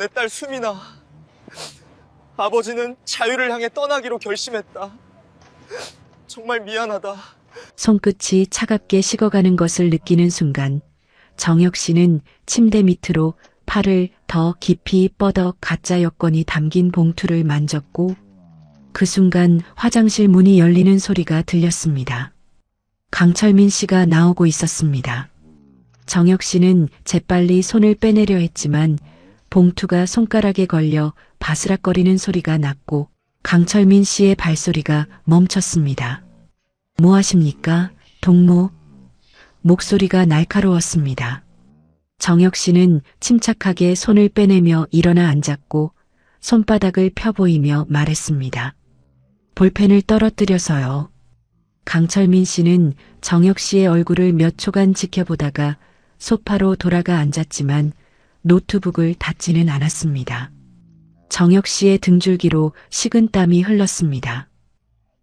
내 딸 수민아, 아버지는 자유를 향해 떠나기로 결심했다. 정말 미안하다. 손끝이 차갑게 식어가는 것을 느끼는 순간 정혁 씨는 침대 밑으로 팔을 더 깊이 뻗어 가짜 여권이 담긴 봉투를 만졌고 그 순간 화장실 문이 열리는 소리가 들렸습니다. 강철민 씨가 나오고 있었습니다. 정혁 씨는 재빨리 손을 빼내려 했지만 봉투가 손가락에 걸려 바스락거리는 소리가 났고 강철민 씨의 발소리가 멈췄습니다. 뭐 하십니까, 동무? 목소리가 날카로웠습니다. 정혁 씨는 침착하게 손을 빼내며 일어나 앉았고 손바닥을 펴보이며 말했습니다. 볼펜을 떨어뜨려서요. 강철민 씨는 정혁 씨의 얼굴을 몇 초간 지켜보다가 소파로 돌아가 앉았지만 노트북을 닫지는 않았습니다. 정혁 씨의 등줄기로 식은땀이 흘렀습니다.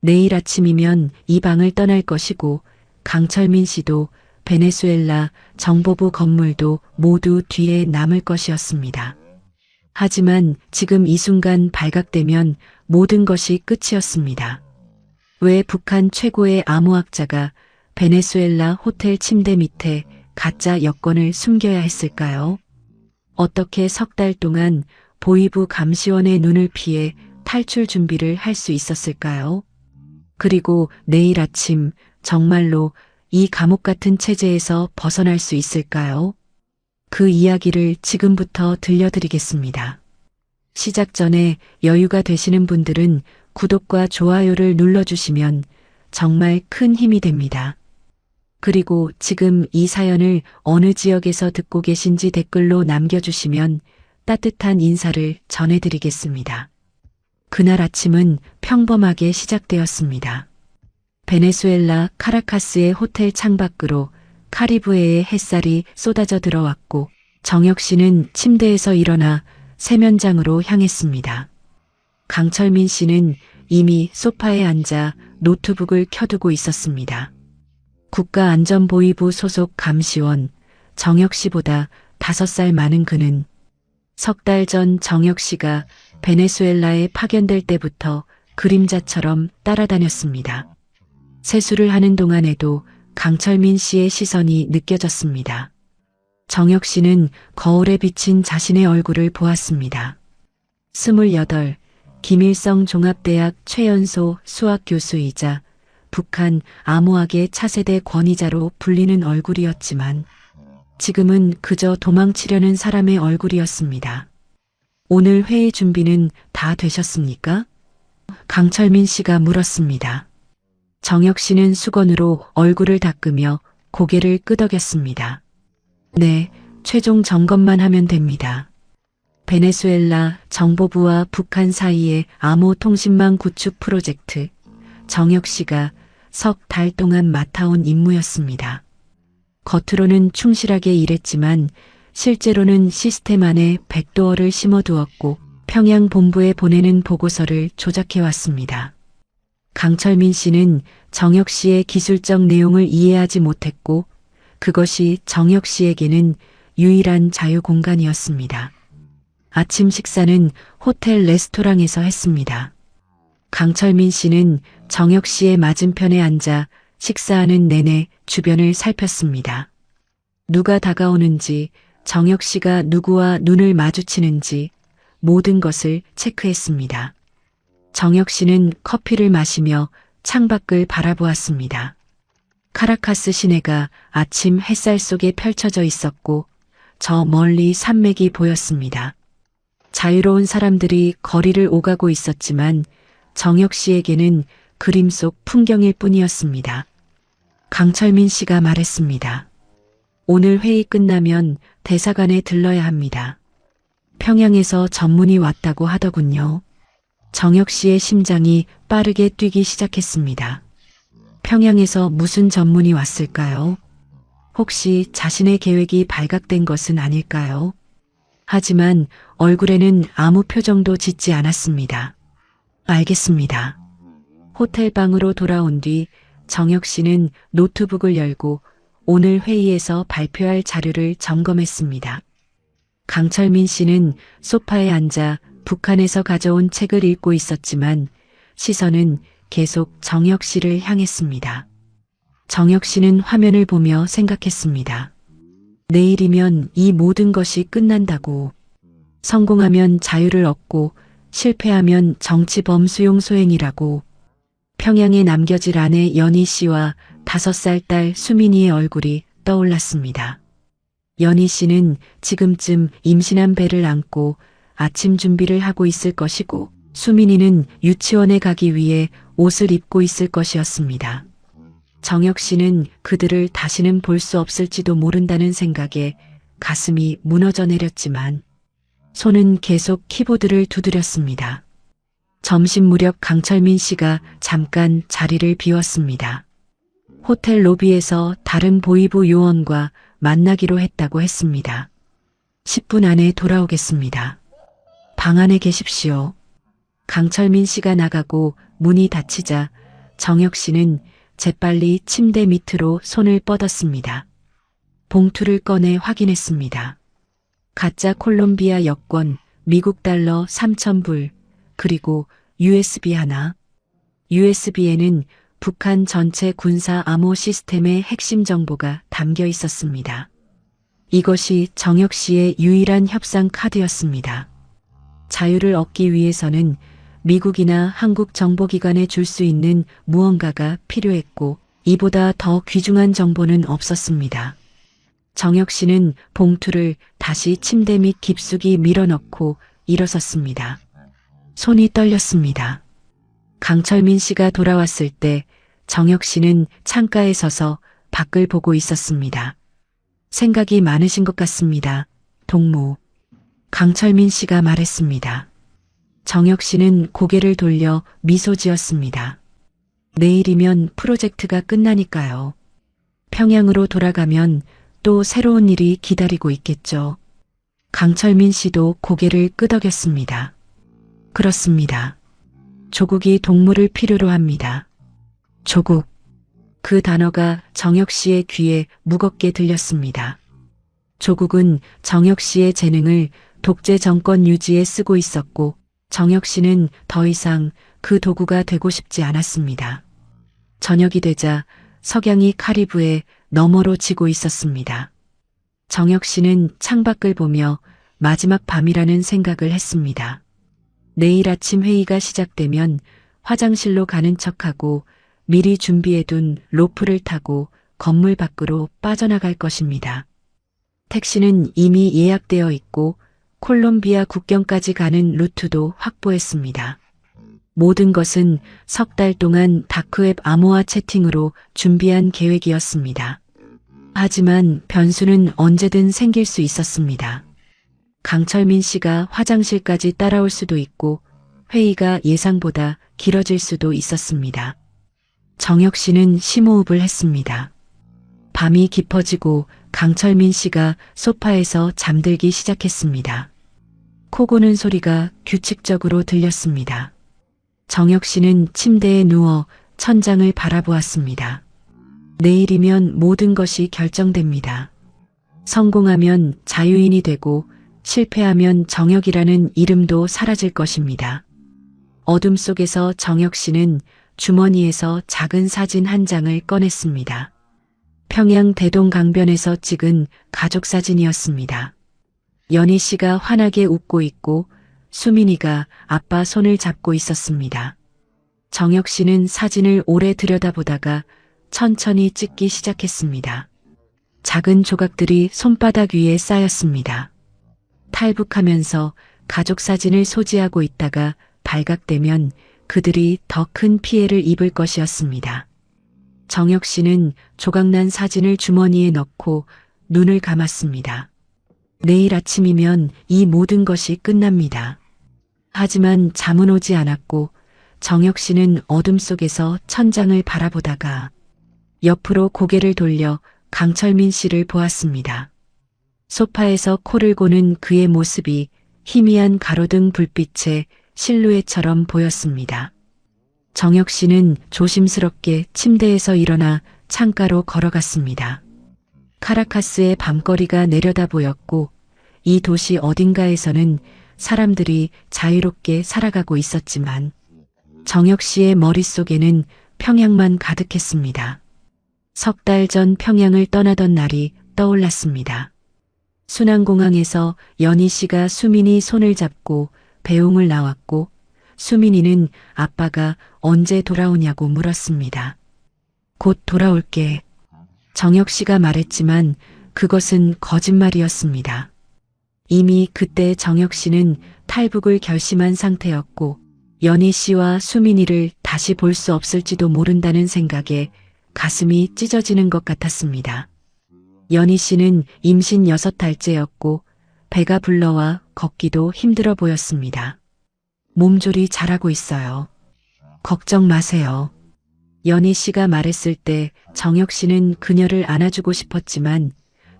내일 아침이면 이 방을 떠날 것이고 강철민 씨도 베네수엘라 정보부 건물도 모두 뒤에 남을 것이었습니다. 하지만 지금 이 순간 발각되면 모든 것이 끝이었습니다. 왜 북한 최고의 암호학자가 베네수엘라 호텔 침대 밑에 가짜 여권을 숨겨야 했을까요? 어떻게 석 달 동안 보위부 감시원의 눈을 피해 탈출 준비를 할 수 있었을까요? 그리고 내일 아침 정말로 이 감옥 같은 체제에서 벗어날 수 있을까요? 그 이야기를 지금부터 들려드리겠습니다. 시작 전에 여유가 되시는 분들은 구독과 좋아요를 눌러주시면 정말 큰 힘이 됩니다. 그리고 지금 이 사연을 어느 지역에서 듣고 계신지 댓글로 남겨주시면 따뜻한 인사를 전해드리겠습니다. 그날 아침은 평범하게 시작되었습니다. 베네수엘라 카라카스의 호텔 창밖으로 카리브해의 햇살이 쏟아져 들어왔고 정혁 씨는 침대에서 일어나 세면장으로 향했습니다. 강철민 씨는 이미 소파에 앉아 노트북을 켜두고 있었습니다. 국가안전보위부 소속 감시원 정혁 씨보다 5살 많은 그는 석 달 전 정혁 씨가 베네수엘라에 파견될 때부터 그림자처럼 따라다녔습니다. 세수를 하는 동안에도 강철민 씨의 시선이 느껴졌습니다. 정혁 씨는 거울에 비친 자신의 얼굴을 보았습니다. 28, 김일성 종합대학 최연소 수학교수이자 북한 암호학의 차세대 권위자로 불리는 얼굴이었지만 지금은 그저 도망치려는 사람의 얼굴이었습니다. 오늘 회의 준비는 다 되셨습니까? 강철민 씨가 물었습니다. 정혁 씨는 수건으로 얼굴을 닦으며 고개를 끄덕였습니다. 네, 최종 점검만 하면 됩니다. 베네수엘라 정보부와 북한 사이의 암호 통신망 구축 프로젝트, 정혁 씨가 석 달 동안 맡아온 임무였습니다. 겉으로는 충실하게 일했지만 실제로는 시스템 안에 백도어를 심어두었고 평양 본부에 보내는 보고서를 조작해왔습니다. 강철민 씨는 정혁 씨의 기술적 내용을 이해하지 못했고 그것이 정혁 씨에게는 유일한 자유 공간이었습니다. 아침 식사는 호텔 레스토랑에서 했습니다. 강철민 씨는 정혁 씨의 맞은편에 앉아 식사하는 내내 주변을 살폈습니다. 누가 다가오는지, 정혁 씨가 누구와 눈을 마주치는지 모든 것을 체크했습니다. 정혁 씨는 커피를 마시며 창밖을 바라보았습니다. 카라카스 시내가 아침 햇살 속에 펼쳐져 있었고 저 멀리 산맥이 보였습니다. 자유로운 사람들이 거리를 오가고 있었지만 정혁 씨에게는 그림 속 풍경일 뿐이었습니다. 강철민 씨가 말했습니다. 오늘 회의 끝나면 대사관에 들러야 합니다. 평양에서 전문이 왔다고 하더군요. 정혁 씨의 심장이 빠르게 뛰기 시작했습니다. 평양에서 무슨 전문이 왔을까요? 혹시 자신의 계획이 발각된 것은 아닐까요? 하지만 얼굴에는 아무 표정도 짓지 않았습니다. 알겠습니다. 호텔 방으로 돌아온 뒤 정혁 씨는 노트북을 열고 오늘 회의에서 발표할 자료를 점검했습니다. 강철민 씨는 소파에 앉아 북한에서 가져온 책을 읽고 있었지만 시선은 계속 정혁 씨를 향했습니다. 정혁 씨는 화면을 보며 생각했습니다. 내일이면 이 모든 것이 끝난다고. 성공하면 자유를 얻고 실패하면 정치범 수용 소행이라고. 평양에 남겨질 아내 연희 씨와 5살 딸 수민이의 얼굴이 떠올랐습니다. 연희 씨는 지금쯤 임신한 배를 안고 아침 준비를 하고 있을 것이고 수민이는 유치원에 가기 위해 옷을 입고 있을 것이었습니다. 정혁 씨는 그들을 다시는 볼 수 없을지도 모른다는 생각에 가슴이 무너져 내렸지만 손은 계속 키보드를 두드렸습니다. 점심 무렵 강철민 씨가 잠깐 자리를 비웠습니다. 호텔 로비에서 다른 보이부 요원과 만나기로 했다고 했습니다. 10분 안에 돌아오겠습니다. 방 안에 계십시오. 강철민 씨가 나가고 문이 닫히자 정혁 씨는 재빨리 침대 밑으로 손을 뻗었습니다. 봉투를 꺼내 확인했습니다. 가짜 콜롬비아 여권, 미국 달러 3,000불, 그리고 USB 하나. USB에는 북한 전체 군사 암호 시스템의 핵심 정보가 담겨 있었습니다. 이것이 정혁 씨의 유일한 협상 카드였습니다. 자유를 얻기 위해서는 미국이나 한국 정보기관에 줄 수 있는 무언가가 필요했고 이보다 더 귀중한 정보는 없었습니다. 정혁 씨는 봉투를 다시 침대 밑 깊숙이 밀어넣고 일어섰습니다. 손이 떨렸습니다. 강철민 씨가 돌아왔을 때 정혁 씨는 창가에 서서 밖을 보고 있었습니다. 생각이 많으신 것 같습니다. 동무. 강철민 씨가 말했습니다. 정혁 씨는 고개를 돌려 미소 지었습니다. 내일이면 프로젝트가 끝나니까요. 평양으로 돌아가면 또 새로운 일이 기다리고 있겠죠. 강철민 씨도 고개를 끄덕였습니다. 그렇습니다. 조국이 동무를 필요로 합니다. 조국. 그 단어가 정혁 씨의 귀에 무겁게 들렸습니다. 조국은 정혁 씨의 재능을 독재 정권 유지에 쓰고 있었고 정혁 씨는 더 이상 그 도구가 되고 싶지 않았습니다. 저녁이 되자 석양이 카리브해 너머로 지고 있었습니다. 정혁 씨는 창밖을 보며 마지막 밤이라는 생각을 했습니다. 내일 아침 회의가 시작되면 화장실로 가는 척하고 미리 준비해둔 로프를 타고 건물 밖으로 빠져나갈 것입니다. 택시는 이미 예약되어 있고 콜롬비아 국경까지 가는 루트도 확보했습니다. 모든 것은 석 달 동안 다크웹 암호화 채팅으로 준비한 계획이었습니다. 하지만 변수는 언제든 생길 수 있었습니다. 강철민 씨가 화장실까지 따라올 수도 있고 회의가 예상보다 길어질 수도 있었습니다. 정혁 씨는 심호흡을 했습니다. 밤이 깊어지고 강철민 씨가 소파에서 잠들기 시작했습니다. 코 고는 소리가 규칙적으로 들렸습니다. 정혁 씨는 침대에 누워 천장을 바라보았습니다. 내일이면 모든 것이 결정됩니다. 성공하면 자유인이 되고 실패하면 정혁이라는 이름도 사라질 것입니다. 어둠 속에서 정혁 씨는 주머니에서 작은 사진 한 장을 꺼냈습니다. 평양 대동강변에서 찍은 가족 사진이었습니다. 연희 씨가 환하게 웃고 있고 수민이가 아빠 손을 잡고 있었습니다. 정혁 씨는 사진을 오래 들여다보다가 천천히 찍기 시작했습니다. 작은 조각들이 손바닥 위에 쌓였습니다. 탈북하면서 가족 사진을 소지하고 있다가 발각되면 그들이 더 큰 피해를 입을 것이었습니다. 정혁 씨는 조각난 사진을 주머니에 넣고 눈을 감았습니다. 내일 아침이면 이 모든 것이 끝납니다. 하지만 잠은 오지 않았고 정혁 씨는 어둠 속에서 천장을 바라보다가 옆으로 고개를 돌려 강철민 씨를 보았습니다. 소파에서 코를 고는 그의 모습이 희미한 가로등 불빛의 실루엣처럼 보였습니다. 정혁 씨는 조심스럽게 침대에서 일어나 창가로 걸어갔습니다. 카라카스의 밤거리가 내려다 보였고 이 도시 어딘가에서는 사람들이 자유롭게 살아가고 있었지만 정혁 씨의 머릿속에는 평양만 가득했습니다. 석 달 전 평양을 떠나던 날이 떠올랐습니다. 순안공항에서 연희 씨가 수민이 손을 잡고 배웅을 나왔고 수민이는 아빠가 언제 돌아오냐고 물었습니다. 곧 돌아올게. 정혁 씨가 말했지만 그것은 거짓말이었습니다. 이미 그때 정혁 씨는 탈북을 결심한 상태였고 연희 씨와 수민이를 다시 볼 수 없을지도 모른다는 생각에 가슴이 찢어지는 것 같았습니다. 연희 씨는 임신 6달째였고 배가 불러와 걷기도 힘들어 보였습니다. 몸조리 잘하고 있어요. 걱정 마세요. 연희 씨가 말했을 때 정혁 씨는 그녀를 안아주고 싶었지만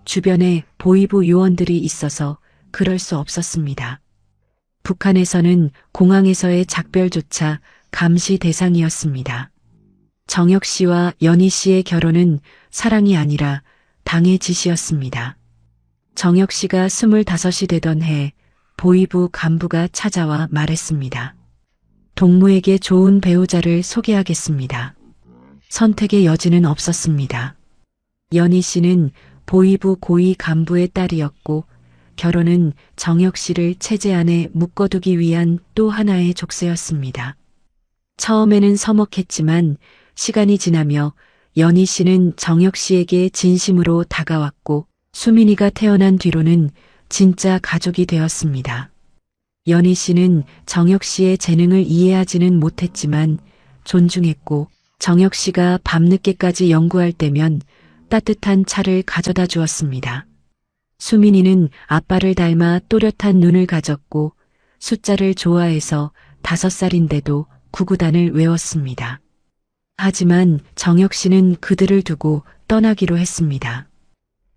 주변에 보위부 요원들이 있어서 그럴 수 없었습니다. 북한에서는 공항에서의 작별조차 감시 대상이었습니다. 정혁 씨와 연희 씨의 결혼은 사랑이 아니라 당의 지시였습니다. 정혁 씨가 25이 되던 해 보위부 간부가 찾아와 말했습니다. 동무에게 좋은 배우자를 소개하겠습니다. 선택의 여지는 없었습니다. 연희 씨는 보위부 고위 간부의 딸이었고 결혼은 정혁 씨를 체제 안에 묶어두기 위한 또 하나의 족쇄였습니다. 처음에는 서먹했지만 시간이 지나며 연희 씨는 정혁 씨에게 진심으로 다가왔고 수민이가 태어난 뒤로는 진짜 가족이 되었습니다. 연희 씨는 정혁 씨의 재능을 이해하지는 못했지만 존중했고 정혁 씨가 밤늦게까지 연구할 때면 따뜻한 차를 가져다 주었습니다. 수민이는 아빠를 닮아 또렷한 눈을 가졌고 숫자를 좋아해서 5살인데도 구구단을 외웠습니다. 하지만 정혁 씨는 그들을 두고 떠나기로 했습니다.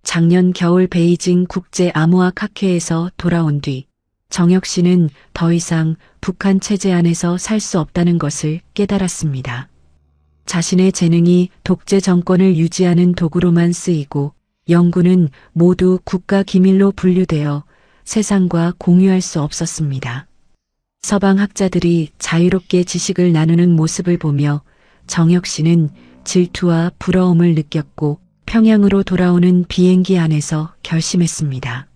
작년 겨울 베이징 국제 암호학 학회에서 돌아온 뒤 정혁 씨는 더 이상 북한 체제 안에서 살 수 없다는 것을 깨달았습니다. 자신의 재능이 독재 정권을 유지하는 도구로만 쓰이고 연구는 모두 국가 기밀로 분류되어 세상과 공유할 수 없었습니다. 서방 학자들이 자유롭게 지식을 나누는 모습을 보며 정혁 씨는 질투와 부러움을 느꼈고 평양으로 돌아오는 비행기 안에서 결심했습니다.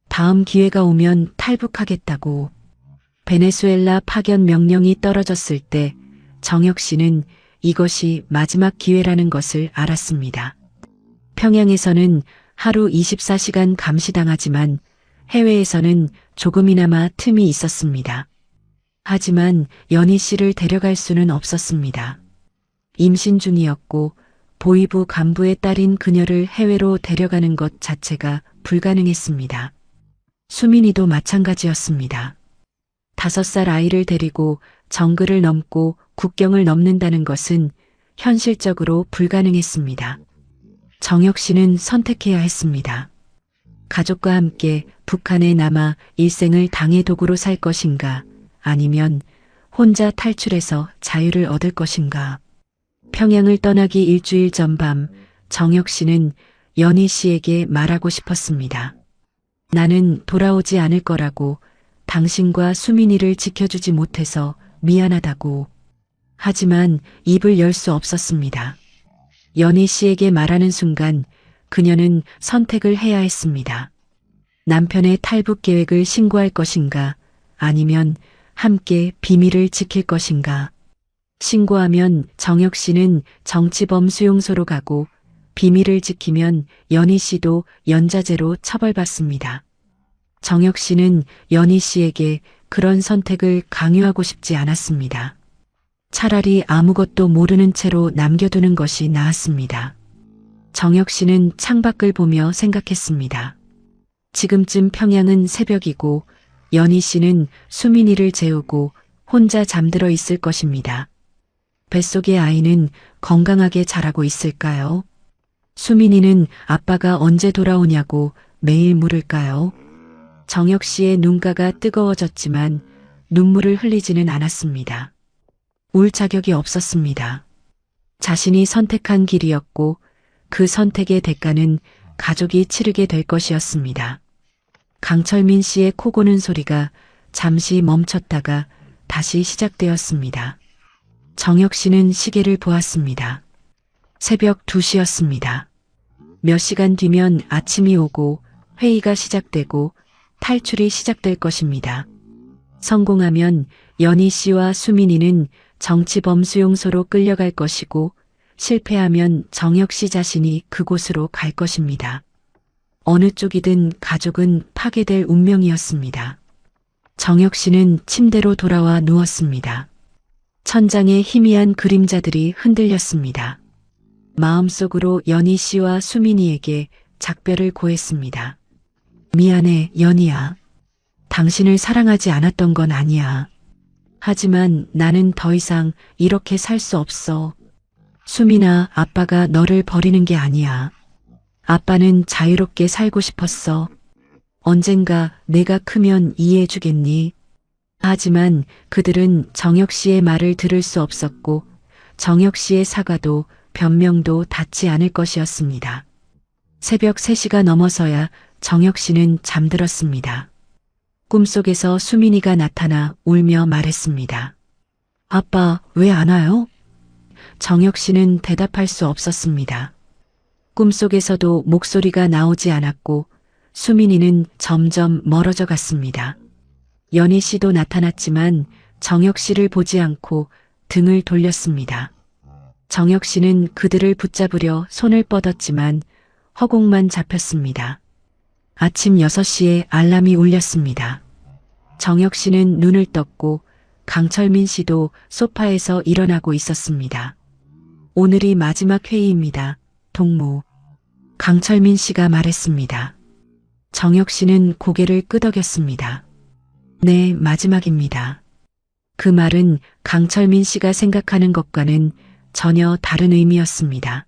다음 기회가 오면 탈북하겠다고. 베네수엘라 파견 명령이 떨어졌을 때 정혁 씨는 이것이 마지막 기회라는 것을 알았습니다. 평양에서는 하루 24시간 감시당하지만 해외에서는 조금이나마 틈이 있었습니다. 하지만 연희 씨를 데려갈 수는 없었습니다. 임신 중이었고 보위부 간부의 딸인 그녀를 해외로 데려가는 것 자체가 불가능했습니다. 수민이도 마찬가지였습니다. 5살 아이를 데리고 정글을 넘고 국경을 넘는다는 것은 현실적으로 불가능했습니다. 정혁 씨는 선택해야 했습니다. 가족과 함께 북한에 남아 일생을 당의 도구로 살 것인가, 아니면 혼자 탈출해서 자유를 얻을 것인가. 평양을 떠나기 일주일 전 밤 정혁 씨는 연희 씨에게 말하고 싶었습니다. 나는 돌아오지 않을 거라고, 당신과 수민이를 지켜주지 못해서 미안하다고. 하지만 입을 열 수 없었습니다. 연희 씨에게 말하는 순간 그녀는 선택을 해야 했습니다. 남편의 탈북 계획을 신고할 것인가, 아니면 함께 비밀을 지킬 것인가. 신고하면 정혁 씨는 정치범 수용소로 가고 비밀을 지키면 연희 씨도 연자제로 처벌받습니다. 정혁 씨는 연희 씨에게 그런 선택을 강요하고 싶지 않았습니다. 차라리 아무것도 모르는 채로 남겨두는 것이 나았습니다. 정혁 씨는 창밖을 보며 생각했습니다. 지금쯤 평양은 새벽이고 연희 씨는 수민이를 재우고 혼자 잠들어 있을 것입니다. 뱃속의 아이는 건강하게 자라고 있을까요? 수민이는 아빠가 언제 돌아오냐고 매일 물을까요? 정혁 씨의 눈가가 뜨거워졌지만 눈물을 흘리지는 않았습니다. 울 자격이 없었습니다. 자신이 선택한 길이었고 그 선택의 대가는 가족이 치르게 될 것이었습니다. 강철민 씨의 코 고는 소리가 잠시 멈췄다가 다시 시작되었습니다. 정혁 씨는 시계를 보았습니다. 새벽 2시였습니다. 몇 시간 뒤면 아침이 오고 회의가 시작되고 탈출이 시작될 것입니다. 성공하면 연희 씨와 수민이는 정치범 수용소로 끌려갈 것이고 실패하면 정혁 씨 자신이 그곳으로 갈 것입니다. 어느 쪽이든 가족은 파괴될 운명이었습니다. 정혁 씨는 침대로 돌아와 누웠습니다. 천장에 희미한 그림자들이 흔들렸습니다. 마음속으로 연희 씨와 수민이에게 작별을 고했습니다. 미안해, 연희야. 당신을 사랑하지 않았던 건 아니야. 하지만 나는 더 이상 이렇게 살 수 없어. 수민아, 아빠가 너를 버리는 게 아니야. 아빠는 자유롭게 살고 싶었어. 언젠가 내가 크면 이해해주겠니? 하지만 그들은 정혁 씨의 말을 들을 수 없었고 정혁 씨의 사과도 변명도 닿지 않을 것이었습니다. 새벽 3시가 넘어서야 정혁 씨는 잠들었습니다. 꿈속에서 수민이가 나타나 울며 말했습니다. 아빠, 왜 안 와요? 정혁 씨는 대답할 수 없었습니다. 꿈속에서도 목소리가 나오지 않았고 수민이는 점점 멀어져 갔습니다. 연희 씨도 나타났지만 정혁 씨를 보지 않고 등을 돌렸습니다. 정혁 씨는 그들을 붙잡으려 손을 뻗었지만 허공만 잡혔습니다. 아침 6시에 알람이 울렸습니다. 정혁 씨는 눈을 떴고 강철민 씨도 소파에서 일어나고 있었습니다. 오늘이 마지막 회의입니다. 동무. 강철민 씨가 말했습니다. 정혁 씨는 고개를 끄덕였습니다. 네, 마지막입니다. 그 말은 강철민 씨가 생각하는 것과는 전혀 다른 의미였습니다.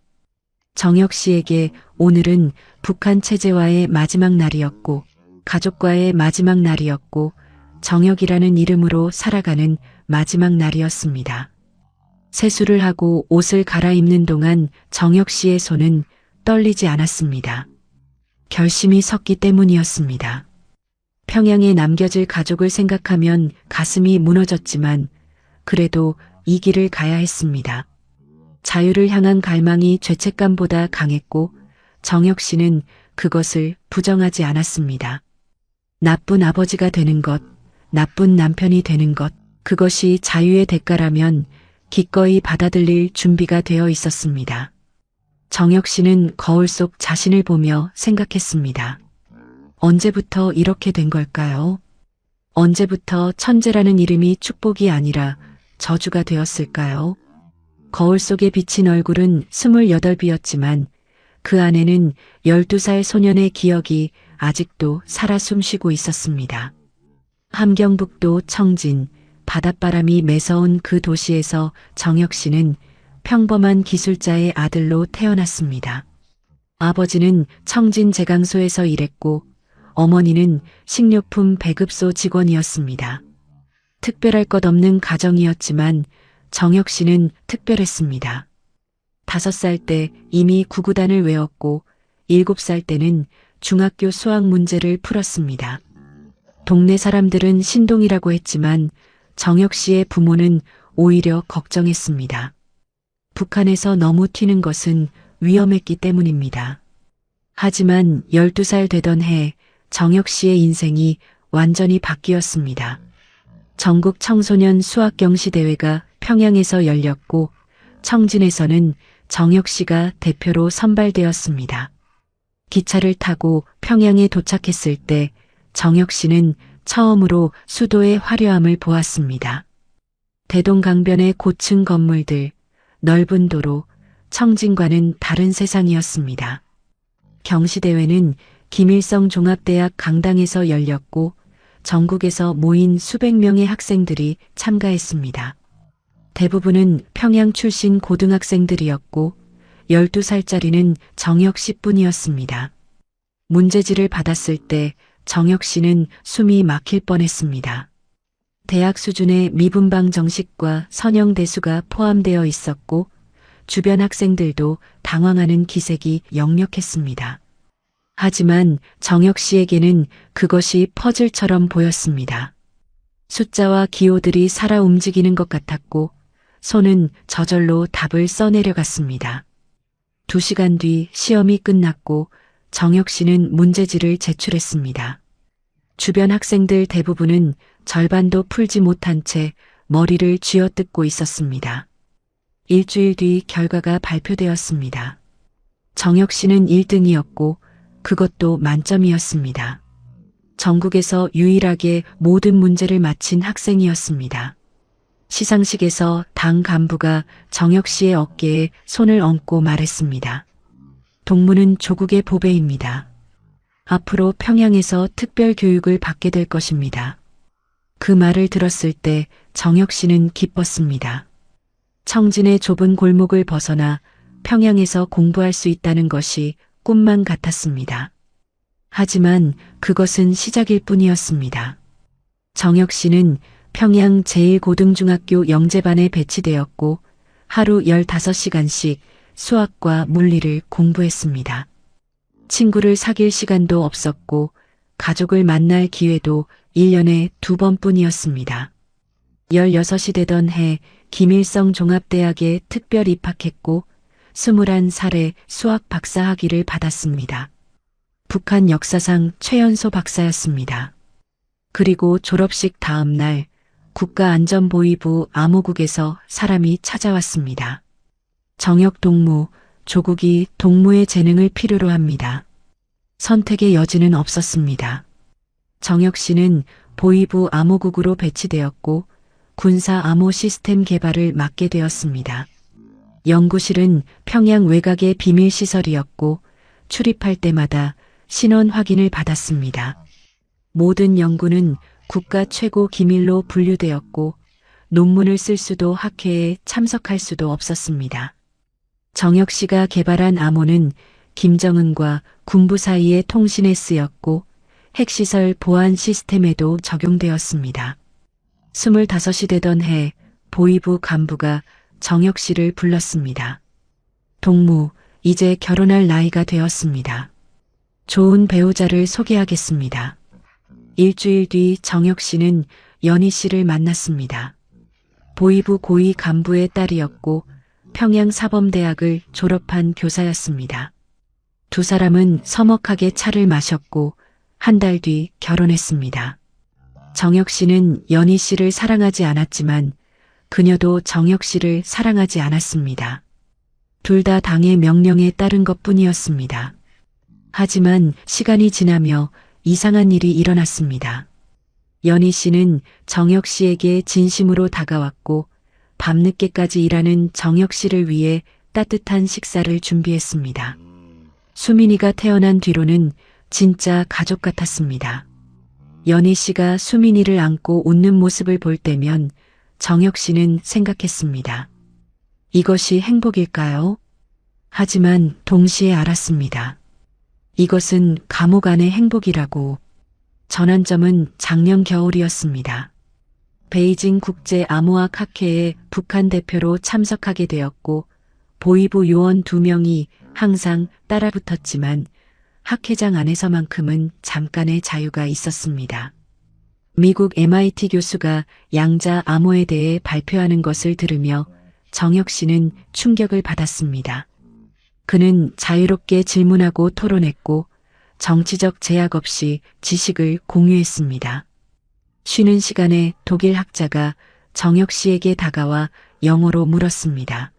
정혁 씨에게 오늘은 북한 체제와의 마지막 날이었고 가족과의 마지막 날이었고 정혁이라는 이름으로 살아가는 마지막 날이었습니다. 세수를 하고 옷을 갈아입는 동안 정혁 씨의 손은 떨리지 않았습니다. 결심이 섰기 때문이었습니다. 평양에 남겨질 가족을 생각하면 가슴이 무너졌지만 그래도 이 길을 가야 했습니다. 자유를 향한 갈망이 죄책감보다 강했고 정혁 씨는 그것을 부정하지 않았습니다. 나쁜 아버지가 되는 것, 나쁜 남편이 되는 것, 그것이 자유의 대가라면 기꺼이 받아들일 준비가 되어 있었습니다. 정혁 씨는 거울 속 자신을 보며 생각했습니다. 언제부터 이렇게 된 걸까요? 언제부터 천재라는 이름이 축복이 아니라 저주가 되었을까요? 거울 속에 비친 얼굴은 28이었지만 그 안에는 12살 소년의 기억이 아직도 살아 숨쉬고 있었습니다. 함경북도 청진, 바닷바람이 매서운 그 도시에서 정혁 씨는 평범한 기술자의 아들로 태어났습니다. 아버지는 청진 제강소에서 일했고 어머니는 식료품 배급소 직원이었습니다. 특별할 것 없는 가정이었지만 정혁 씨는 특별했습니다. 5살 때 이미 구구단을 외웠고 7살 때는 중학교 수학 문제를 풀었습니다. 동네 사람들은 신동이라고 했지만 정혁 씨의 부모는 오히려 걱정했습니다. 북한에서 너무 튀는 것은 위험했기 때문입니다. 하지만 12살 되던 해 정혁 씨의 인생이 완전히 바뀌었습니다. 전국 청소년 수학경시 대회가 평양에서 열렸고 청진에서는 정혁 씨가 대표로 선발되었습니다. 기차를 타고 평양에 도착했을 때 정혁 씨는 처음으로 수도의 화려함을 보았습니다. 대동강변의 고층 건물들, 넓은 도로, 청진과는 다른 세상이었습니다. 경시대회는 김일성 종합대학 강당에서 열렸고 전국에서 모인 수백 명의 학생들이 참가했습니다. 대부분은 평양 출신 고등학생들이었고 12살짜리는 정혁 씨뿐이었습니다. 문제지를 받았을 때 정혁 씨는 숨이 막힐 뻔했습니다. 대학 수준의 미분방 정식과 선형대수가 포함되어 있었고 주변 학생들도 당황하는 기색이 역력했습니다. 하지만 정혁 씨에게는 그것이 퍼즐처럼 보였습니다. 숫자와 기호들이 살아 움직이는 것 같았고 손은 저절로 답을 써내려갔습니다. 2시간 뒤 시험이 끝났고 정혁 씨는 문제지를 제출했습니다. 주변 학생들 대부분은 절반도 풀지 못한 채 머리를 쥐어뜯고 있었습니다. 일주일 뒤 결과가 발표되었습니다. 정혁 씨는 1등이었고 그것도 만점이었습니다. 전국에서 유일하게 모든 문제를 마친 학생이었습니다. 시상식에서 당 간부가 정혁 씨의 어깨에 손을 얹고 말했습니다. 동무는 조국의 보배입니다. 앞으로 평양에서 특별 교육을 받게 될 것입니다. 그 말을 들었을 때 정혁 씨는 기뻤습니다. 청진의 좁은 골목을 벗어나 평양에서 공부할 수 있다는 것이 꿈만 같았습니다. 하지만 그것은 시작일 뿐이었습니다. 정혁 씨는 평양 제1고등중학교 영재반에 배치되었고 하루 15시간씩 수학과 물리를 공부했습니다. 친구를 사귈 시간도 없었고 가족을 만날 기회도 1년에 2번뿐이었습니다. 16이 되던 해 김일성 종합대학에 특별 입학했고 21살에 수학 박사 학위를 받았습니다. 북한 역사상 최연소 박사였습니다. 그리고 졸업식 다음 날 국가안전보위부 암호국에서 사람이 찾아왔습니다. 정혁 동무, 조국이 동무의 재능을 필요로 합니다. 선택의 여지는 없었습니다. 정혁 씨는 보위부 암호국으로 배치되었고 군사 암호 시스템 개발을 맡게 되었습니다. 연구실은 평양 외곽의 비밀시설이었고 출입할 때마다 신원 확인을 받았습니다. 모든 연구는 국가 최고 기밀로 분류되었고 논문을 쓸 수도 학회에 참석할 수도 없었습니다. 정혁 씨가 개발한 암호는 김정은과 군부 사이의 통신에 쓰였고 핵시설 보안 시스템에도 적용되었습니다. 25이 되던 해 보위부 간부가 정혁 씨를 불렀습니다. 동무, 이제 결혼할 나이가 되었습니다. 좋은 배우자를 소개하겠습니다. 일주일 뒤 정혁 씨는 연희 씨를 만났습니다. 보위부 고위 간부의 딸이었고 평양사범대학을 졸업한 교사였습니다. 두 사람은 서먹하게 차를 마셨고 한 달 뒤 결혼했습니다. 정혁 씨는 연희 씨를 사랑하지 않았지만 그녀도 정혁 씨를 사랑하지 않았습니다. 둘 다 당의 명령에 따른 것뿐이었습니다. 하지만 시간이 지나며 이상한 일이 일어났습니다. 연희 씨는 정혁 씨에게 진심으로 다가왔고 밤늦게까지 일하는 정혁 씨를 위해 따뜻한 식사를 준비했습니다. 수민이가 태어난 뒤로는 진짜 가족 같았습니다. 연희 씨가 수민이를 안고 웃는 모습을 볼 때면 정혁 씨는 생각했습니다. 이것이 행복일까요? 하지만 동시에 알았습니다. 이것은 감옥 안의 행복이라고. 전환점은 작년 겨울이었습니다. 베이징 국제 암호학 학회에 북한 대표로 참석하게 되었고 보위부 요원 2명이 항상 따라붙었지만 학회장 안에서만큼은 잠깐의 자유가 있었습니다. 미국 MIT 교수가 양자 암호에 대해 발표하는 것을 들으며 정혁 씨는 충격을 받았습니다. 그는 자유롭게 질문하고 토론했고 정치적 제약 없이 지식을 공유했습니다. 쉬는 시간에 독일 학자가 정혁 씨에게 다가와 영어로 물었습니다.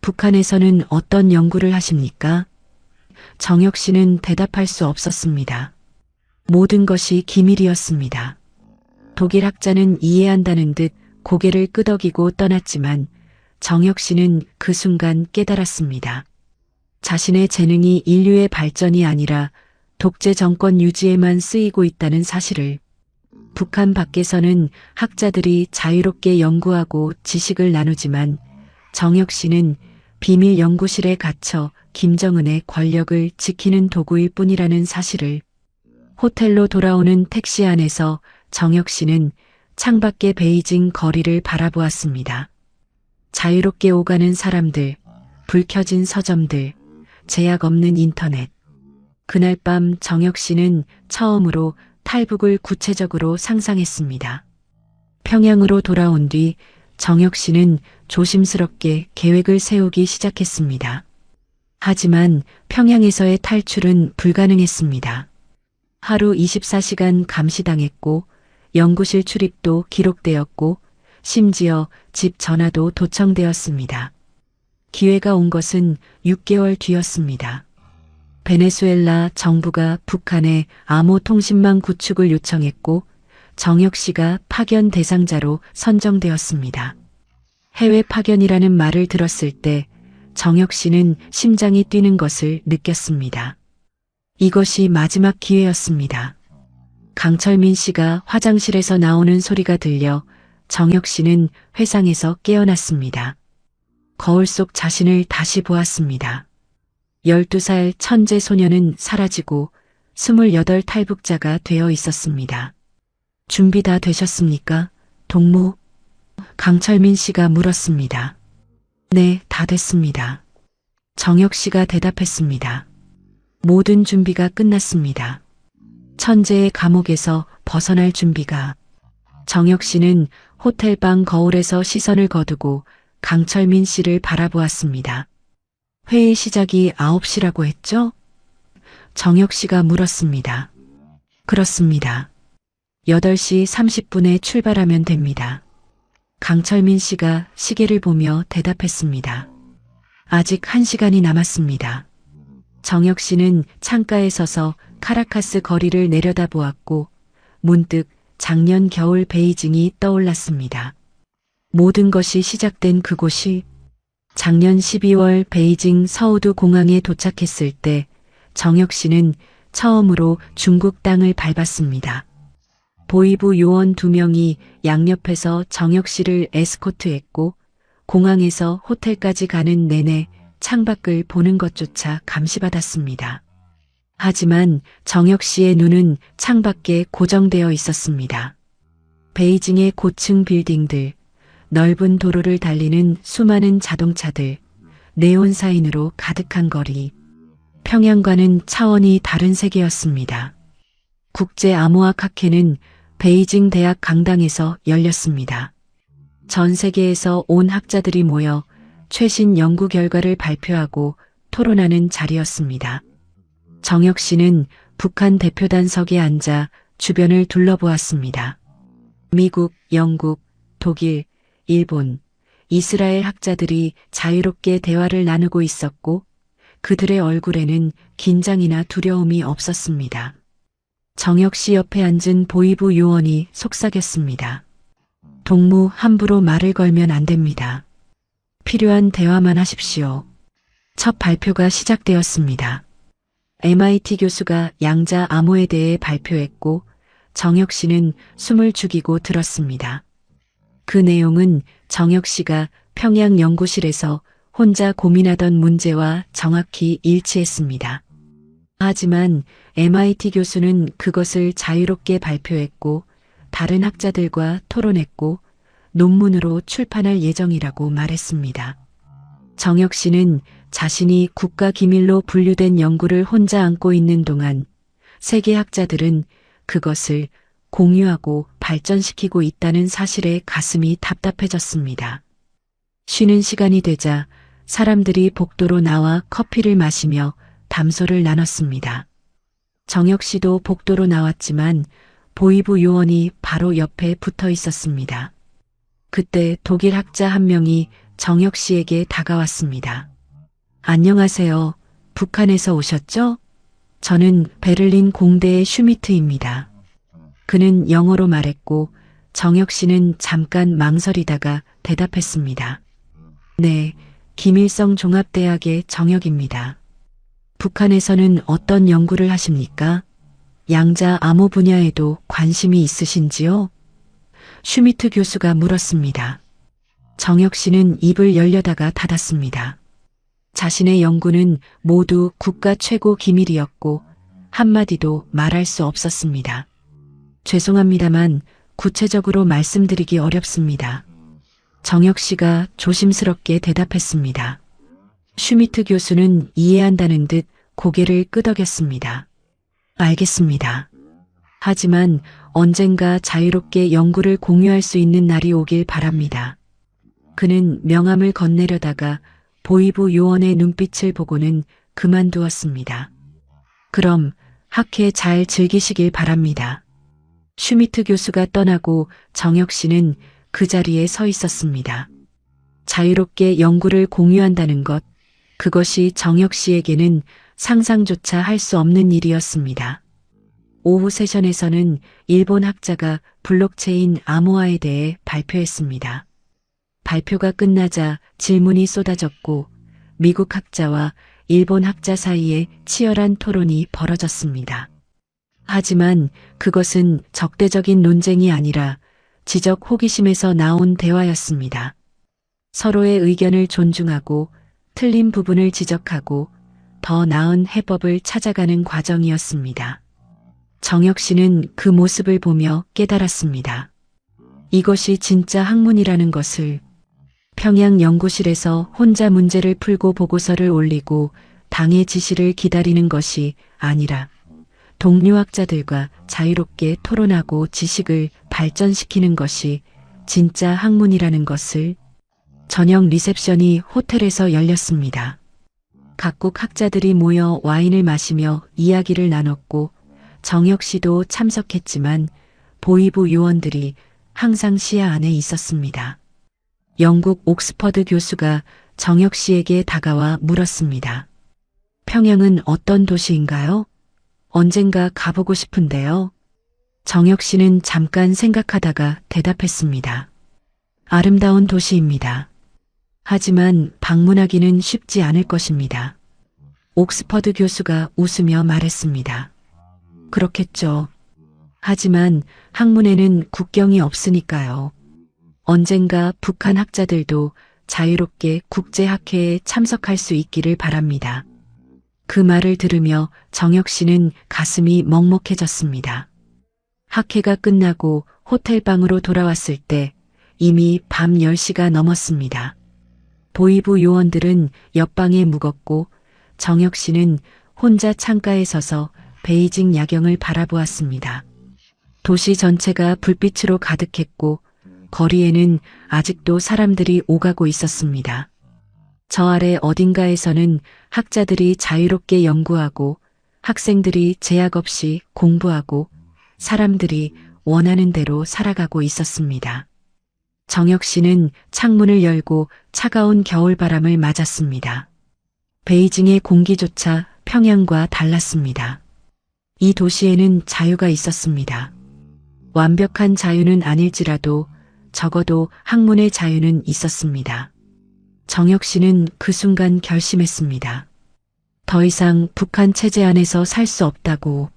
북한에서는 어떤 연구를 하십니까? 정혁 씨는 대답할 수 없었습니다. 모든 것이 기밀이었습니다. 독일 학자는 이해한다는 듯 고개를 끄덕이고 떠났지만 정혁 씨는 그 순간 깨달았습니다. 자신의 재능이 인류의 발전이 아니라 독재 정권 유지에만 쓰이고 있다는 사실을. 북한 밖에서는 학자들이 자유롭게 연구하고 지식을 나누지만 정혁 씨는 비밀 연구실에 갇혀 김정은의 권력을 지키는 도구일 뿐이라는 사실을. 호텔로 돌아오는 택시 안에서 정혁 씨는 창밖의 베이징 거리를 바라보았습니다. 자유롭게 오가는 사람들, 불 켜진 서점들, 제약 없는 인터넷. 그날 밤 정혁 씨는 처음으로 탈북을 구체적으로 상상했습니다. 평양으로 돌아온 뒤 정혁 씨는 조심스럽게 계획을 세우기 시작했습니다. 하지만 평양에서의 탈출은 불가능했습니다. 하루 24시간 감시당했고 연구실 출입도 기록되었고 심지어 집 전화도 도청되었습니다. 기회가 온 것은 6개월 뒤였습니다. 베네수엘라 정부가 북한에 암호 통신망 구축을 요청했고 정혁 씨가 파견 대상자로 선정되었습니다. 해외 파견이라는 말을 들었을 때 정혁 씨는 심장이 뛰는 것을 느꼈습니다. 이것이 마지막 기회였습니다. 강철민 씨가 화장실에서 나오는 소리가 들려 정혁 씨는 회상에서 깨어났습니다. 거울 속 자신을 다시 보았습니다. 12살 천재 소녀는 사라지고 28 탈북자가 되어 있었습니다. 준비 다 되셨습니까? 동무? 강철민 씨가 물었습니다. 네, 다 됐습니다. 정혁 씨가 대답했습니다. 모든 준비가 끝났습니다. 천재의 감옥에서 벗어날 준비가. 정혁 씨는 호텔방 거울에서 시선을 거두고 강철민 씨를 바라보았습니다. 회의 시작이 9시라고 했죠? 정혁 씨가 물었습니다. 그렇습니다. 8시 30분에 출발하면 됩니다. 강철민 씨가 시계를 보며 대답했습니다. 아직 1시간이 남았습니다. 정혁 씨는 창가에 서서 카라카스 거리를 내려다보았고 문득 작년 겨울 베이징이 떠올랐습니다. 모든 것이 시작된 그곳이 작년 12월 베이징 서우두 공항에 도착했을 때 정혁 씨는 처음으로 중국 땅을 밟았습니다. 보이부 요원 2명이 양옆에서 정혁 씨를 에스코트했고 공항에서 호텔까지 가는 내내 창밖을 보는 것조차 감시받았습니다. 하지만 정혁 씨의 눈은 창밖에 고정되어 있었습니다. 베이징의 고층 빌딩들, 넓은 도로를 달리는 수많은 자동차들, 네온 사인으로 가득한 거리. 평양과는 차원이 다른 세계였습니다. 국제 암호학 학회는 베이징 대학 강당에서 열렸습니다. 전 세계에서 온 학자들이 모여 최신 연구 결과를 발표하고 토론하는 자리였습니다. 정혁 씨는 북한 대표단석에 앉아 주변을 둘러보았습니다. 미국, 영국, 독일, 일본, 이스라엘 학자들이 자유롭게 대화를 나누고 있었고 그들의 얼굴에는 긴장이나 두려움이 없었습니다. 정혁 씨 옆에 앉은 보이부 요원이 속삭였습니다. 동무 함부로 말을 걸면 안 됩니다. 필요한 대화만 하십시오. 첫 발표가 시작되었습니다. MIT 교수가 양자 암호에 대해 발표했고 정혁 씨는 숨을 죽이고 들었습니다. 그 내용은 정혁 씨가 평양 연구실에서 혼자 고민하던 문제와 정확히 일치했습니다. 하지만 MIT 교수는 그것을 자유롭게 발표했고 다른 학자들과 토론했고 논문으로 출판할 예정이라고 말했습니다. 정혁 씨는 자신이 국가기밀로 분류된 연구를 혼자 안고 있는 동안 세계 학자들은 그것을 공유하고 발전시키고 있다는 사실에 가슴이 답답해졌습니다. 쉬는 시간이 되자 사람들이 복도로 나와 커피를 마시며 담소를 나눴습니다. 정혁 씨도 복도로 나왔지만 보이부 요원이 바로 옆에 붙어 있었습니다. 그때 독일 학자 한 명이 정혁 씨에게 다가왔습니다. 안녕하세요. 북한에서 오셨죠? 저는 베를린 공대의 슈미트입니다. 그는 영어로 말했고 정혁 씨는 잠깐 망설이다가 대답했습니다. 네, 김일성 종합대학의 정혁입니다. 북한에서는 어떤 연구를 하십니까? 양자 암호 분야에도 관심이 있으신지요? 슈미트 교수가 물었습니다. 정혁 씨는 입을 열려다가 닫았습니다. 자신의 연구는 모두 국가 최고 기밀이었고 한마디도 말할 수 없었습니다. 죄송합니다만 구체적으로 말씀드리기 어렵습니다. 정혁 씨가 조심스럽게 대답했습니다. 슈미트 교수는 이해한다는 듯 고개를 끄덕였습니다. 알겠습니다. 하지만 언젠가 자유롭게 연구를 공유할 수 있는 날이 오길 바랍니다. 그는 명함을 건네려다가 보이부 요원의 눈빛을 보고는 그만두었습니다. 그럼 학회 잘 즐기시길 바랍니다. 슈미트 교수가 떠나고 정혁 씨는 그 자리에 서 있었습니다. 자유롭게 연구를 공유한다는 것, 그것이 정혁 씨에게는 상상조차 할 수 없는 일이었습니다. 오후 세션에서는 일본 학자가 블록체인 암호화에 대해 발표했습니다. 발표가 끝나자 질문이 쏟아졌고 미국 학자와 일본 학자 사이에 치열한 토론이 벌어졌습니다. 하지만 그것은 적대적인 논쟁이 아니라 지적 호기심에서 나온 대화였습니다. 서로의 의견을 존중하고 틀린 부분을 지적하고 더 나은 해법을 찾아가는 과정이었습니다. 정혁 씨는 그 모습을 보며 깨달았습니다. 이것이 진짜 학문이라는 것을. 평양 연구실에서 혼자 문제를 풀고 보고서를 올리고 당의 지시를 기다리는 것이 아니라 동료 학자들과 자유롭게 토론하고 지식을 발전시키는 것이 진짜 학문이라는 것을. 저녁 리셉션이 호텔에서 열렸습니다. 각국 학자들이 모여 와인을 마시며 이야기를 나눴고 정혁 씨도 참석했지만 보이부 요원들이 항상 시야 안에 있었습니다. 영국 옥스퍼드 교수가 정혁 씨에게 다가와 물었습니다. 평양은 어떤 도시인가요? 언젠가 가보고 싶은데요. 정혁 씨는 잠깐 생각하다가 대답했습니다. 아름다운 도시입니다. 하지만 방문하기는 쉽지 않을 것입니다. 옥스퍼드 교수가 웃으며 말했습니다. 그렇겠죠. 하지만 학문에는 국경이 없으니까요. 언젠가 북한 학자들도 자유롭게 국제학회에 참석할 수 있기를 바랍니다. 그 말을 들으며 정혁 씨는 가슴이 먹먹해졌습니다. 학회가 끝나고 호텔방으로 돌아왔을 때 이미 밤 10시가 넘었습니다. 보이부 요원들은 옆방에 묵었고 정혁 씨는 혼자 창가에 서서 베이징 야경을 바라보았습니다. 도시 전체가 불빛으로 가득했고 거리에는 아직도 사람들이 오가고 있었습니다. 저 아래 어딘가에서는 학자들이 자유롭게 연구하고 학생들이 제약 없이 공부하고 사람들이 원하는 대로 살아가고 있었습니다. 정혁 씨는 창문을 열고 차가운 겨울바람을 맞았습니다. 베이징의 공기조차 평양과 달랐습니다. 이 도시에는 자유가 있었습니다. 완벽한 자유는 아닐지라도 적어도 학문의 자유는 있었습니다. 정혁 씨는 그 순간 결심했습니다. 더 이상 북한 체제 안에서 살 수 없다고,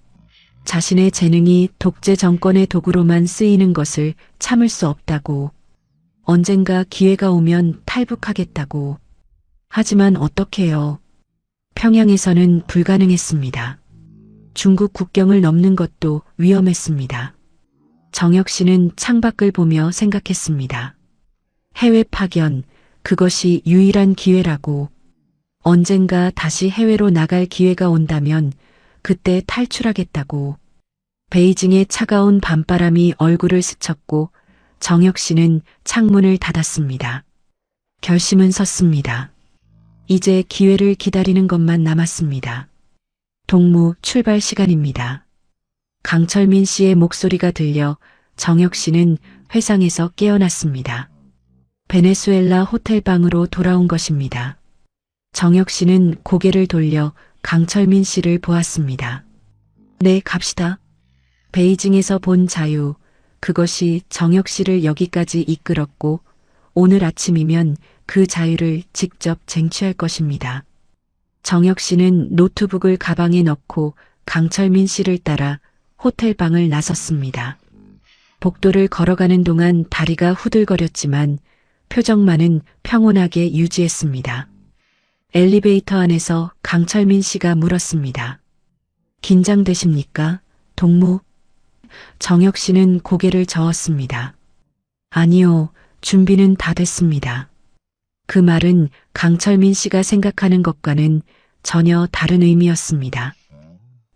자신의 재능이 독재 정권의 도구로만 쓰이는 것을 참을 수 없다고, 언젠가 기회가 오면 탈북하겠다고. 하지만 어떡해요. 평양에서는 불가능했습니다. 중국 국경을 넘는 것도 위험했습니다. 정혁 씨는 창밖을 보며 생각했습니다. 해외 파견, 그것이 유일한 기회라고. 언젠가 다시 해외로 나갈 기회가 온다면 그때 탈출하겠다고. 베이징의 차가운 밤바람이 얼굴을 스쳤고 정혁 씨는 창문을 닫았습니다. 결심은 섰습니다. 이제 기회를 기다리는 것만 남았습니다. 동무 출발 시간입니다. 강철민 씨의 목소리가 들려 정혁 씨는 회상에서 깨어났습니다. 베네수엘라 호텔방으로 돌아온 것입니다. 정혁 씨는 고개를 돌려 강철민 씨를 보았습니다. 네, 갑시다. 베이징에서 본 자유, 그것이 정혁 씨를 여기까지 이끌었고 오늘 아침이면 그 자유를 직접 쟁취할 것입니다. 정혁 씨는 노트북을 가방에 넣고 강철민 씨를 따라 호텔방을 나섰습니다. 복도를 걸어가는 동안 다리가 후들거렸지만 표정만은 평온하게 유지했습니다. 엘리베이터 안에서 강철민 씨가 물었습니다. 긴장되십니까, 동무? 정혁 씨는 고개를 저었습니다. 아니요, 준비는 다 됐습니다. 그 말은 강철민 씨가 생각하는 것과는 전혀 다른 의미였습니다.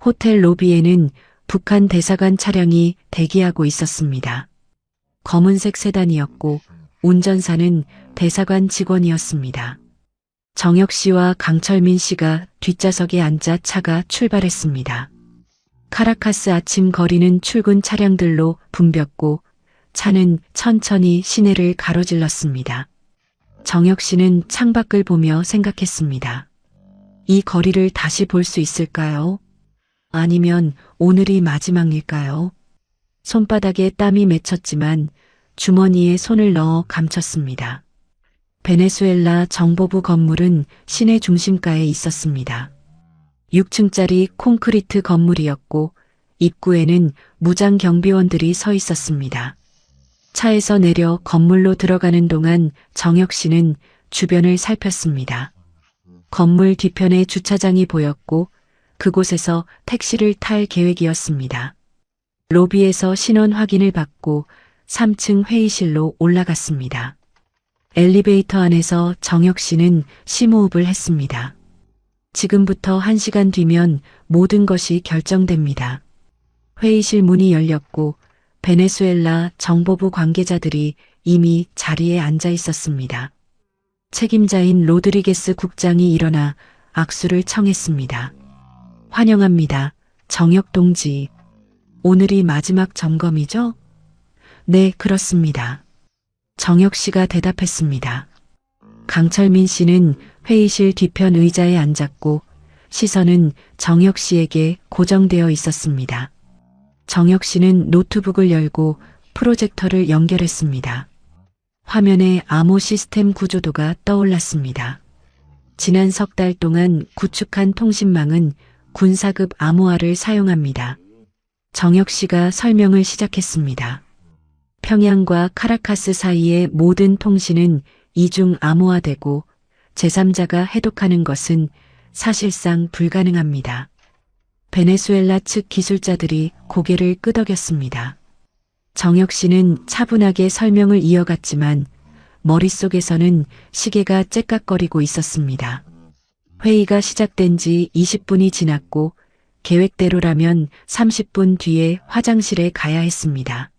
호텔 로비에는 북한 대사관 차량이 대기하고 있었습니다. 검은색 세단이었고 운전사는 대사관 직원이었습니다. 정혁 씨와 강철민 씨가 뒷좌석에 앉아 차가 출발했습니다. 카라카스 아침 거리는 출근 차량들로 붐볐고 차는 천천히 시내를 가로질렀습니다. 정혁 씨는 창밖을 보며 생각했습니다. 이 거리를 다시 볼 수 있을까요? 아니면 오늘이 마지막일까요? 손바닥에 땀이 맺혔지만 주머니에 손을 넣어 감췄습니다. 베네수엘라 정보부 건물은 시내 중심가에 있었습니다. 6층짜리 콘크리트 건물이었고 입구에는 무장 경비원들이 서 있었습니다. 차에서 내려 건물로 들어가는 동안 정혁 씨는 주변을 살폈습니다. 건물 뒤편에 주차장이 보였고 그곳에서 택시를 탈 계획이었습니다. 로비에서 신원 확인을 받고 3층 회의실로 올라갔습니다. 엘리베이터 안에서 정혁 씨는 심호흡을 했습니다. 지금부터 1시간 뒤면 모든 것이 결정됩니다. 회의실 문이 열렸고 베네수엘라 정보부 관계자들이 이미 자리에 앉아 있었습니다. 책임자인 로드리게스 국장이 일어나 악수를 청했습니다. 환영합니다. 정혁 동지. 오늘이 마지막 점검이죠? 네, 그렇습니다. 정혁 씨가 대답했습니다. 강철민 씨는 회의실 뒤편 의자에 앉았고 시선은 정혁 씨에게 고정되어 있었습니다. 정혁 씨는 노트북을 열고 프로젝터를 연결했습니다. 화면에 암호 시스템 구조도가 떠올랐습니다. 지난 석 달 동안 구축한 통신망은 군사급 암호화를 사용합니다. 정혁 씨가 설명을 시작했습니다. 평양과 카라카스 사이의 모든 통신은 이중 암호화되고 제3자가 해독하는 것은 사실상 불가능합니다. 베네수엘라 측 기술자들이 고개를 끄덕였습니다. 정혁 씨는 차분하게 설명을 이어갔지만 머릿속에서는 시계가 째깍거리고 있었습니다. 회의가 시작된 지 20분이 지났고 계획대로라면 30분 뒤에 화장실에 가야 했습니다.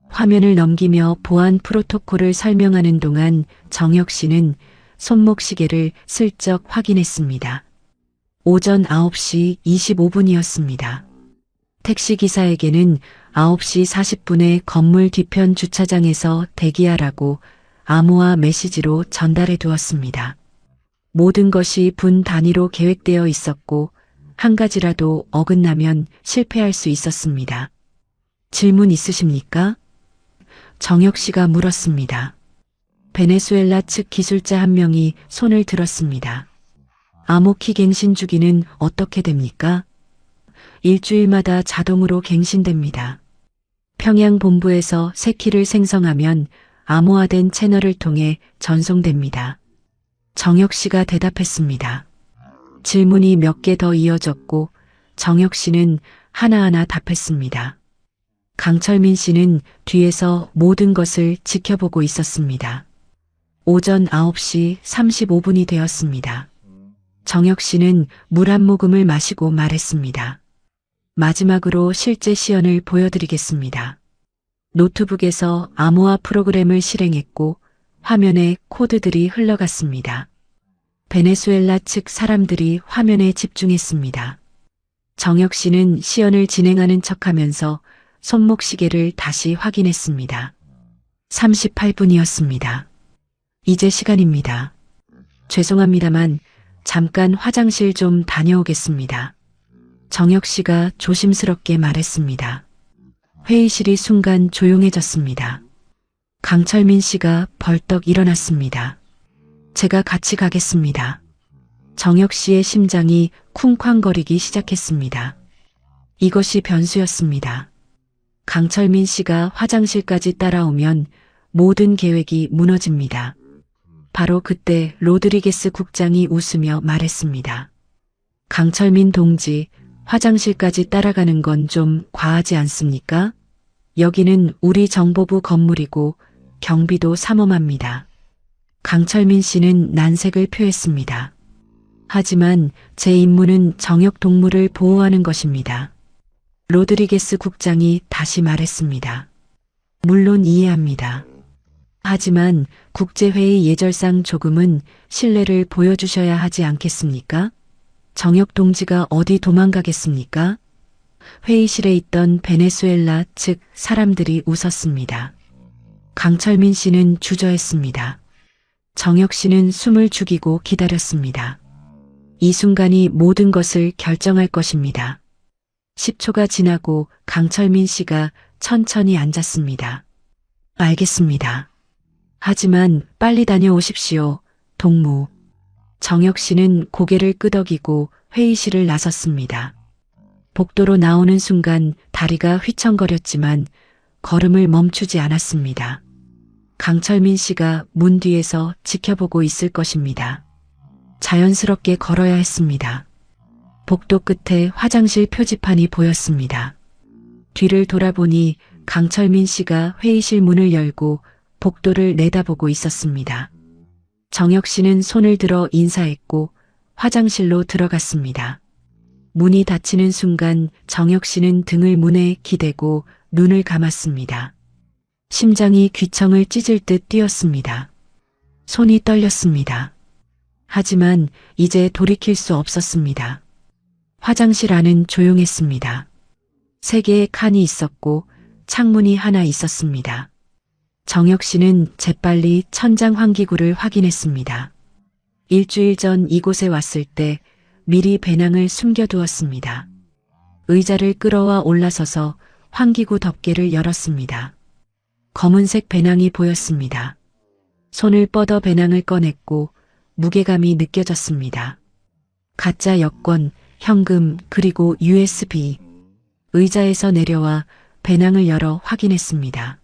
화면을 넘기며 보안 프로토콜을 설명하는 동안 정혁 씨는 손목 시계를 슬쩍 확인했습니다. 오전 9시 25분이었습니다. 택시기사에게는 9시 40분에 건물 뒤편 주차장에서 대기하라고 암호화 메시지로 전달해 두었습니다. 모든 것이 분 단위로 계획되어 있었고 한 가지라도 어긋나면 실패할 수 있었습니다. 질문 있으십니까? 정혁 씨가 물었습니다. 베네수엘라 측 기술자 한 명이 손을 들었습니다. 암호키 갱신 주기는 어떻게 됩니까? 일주일마다 자동으로 갱신됩니다. 평양 본부에서 새 키를 생성하면 암호화된 채널을 통해 전송됩니다. 정혁 씨가 대답했습니다. 질문이 몇 개 더 이어졌고 정혁 씨는 하나하나 답했습니다. 강철민 씨는 뒤에서 모든 것을 지켜보고 있었습니다. 오전 9시 35분이 되었습니다. 정혁 씨는 물 한 모금을 마시고 말했습니다. 마지막으로 실제 시연을 보여드리겠습니다. 노트북에서 암호화 프로그램을 실행했고 화면에 코드들이 흘러갔습니다. 베네수엘라 측 사람들이 화면에 집중했습니다. 정혁 씨는 시연을 진행하는 척하면서 손목 시계를 다시 확인했습니다. 38분이었습니다. 이제 시간입니다. 죄송합니다만 잠깐 화장실 좀 다녀오겠습니다. 정혁 씨가 조심스럽게 말했습니다. 회의실이 순간 조용해졌습니다. 강철민 씨가 벌떡 일어났습니다. 제가 같이 가겠습니다. 정혁 씨의 심장이 쿵쾅거리기 시작했습니다. 이것이 변수였습니다. 강철민 씨가 화장실까지 따라오면 모든 계획이 무너집니다. 바로 그때 로드리게스 국장이 웃으며 말했습니다. 강철민 동지, 화장실까지 따라가는 건 좀 과하지 않습니까? 여기는 우리 정보부 건물이고 경비도 삼엄합니다. 강철민 씨는 난색을 표했습니다. 하지만 제 임무는 정역 동물을 보호하는 것입니다. 로드리게스 국장이 다시 말했습니다. 물론 이해합니다. 하지만 국제회의 예절상 조금은 신뢰를 보여주셔야 하지 않겠습니까? 정역 동지가 어디 도망가겠습니까? 회의실에 있던 베네수엘라 측 사람들이 웃었습니다. 강철민 씨는 주저했습니다. 정역 씨는 숨을 죽이고 기다렸습니다. 이 순간이 모든 것을 결정할 것입니다. 10초가 지나고 강철민 씨가 천천히 앉았습니다. 알겠습니다. 하지만 빨리 다녀오십시오, 동무. 정역 씨는 고개를 끄덕이고 회의실을 나섰습니다. 복도로 나오는 순간 다리가 휘청거렸지만 걸음을 멈추지 않았습니다. 강철민 씨가 문 뒤에서 지켜보고 있을 것입니다. 자연스럽게 걸어야 했습니다. 복도 끝에 화장실 표지판이 보였습니다. 뒤를 돌아보니 강철민 씨가 회의실 문을 열고 복도를 내다보고 있었습니다. 정역 씨는 손을 들어 인사했고 화장실로 들어갔습니다. 문이 닫히는 순간 정역 씨는 등을 문에 기대고 눈을 감았습니다. 심장이 귀청을 찢을 듯 뛰었습니다. 손이 떨렸습니다. 하지만 이제 돌이킬 수 없었습니다. 화장실 안은 조용했습니다. 3개의 칸이 있었고 창문이 하나 있었습니다. 정역 씨는 재빨리 천장 환기구를 확인했습니다. 일주일 전 이곳에 왔을 때 미리 배낭을 숨겨두었습니다. 의자를 끌어와 올라서서 환기구 덮개를 열었습니다. 검은색 배낭이 보였습니다. 손을 뻗어 배낭을 꺼냈고 무게감이 느껴졌습니다. 가짜 여권, 현금, 그리고 USB. 의자에서 내려와 배낭을 열어 확인했습니다.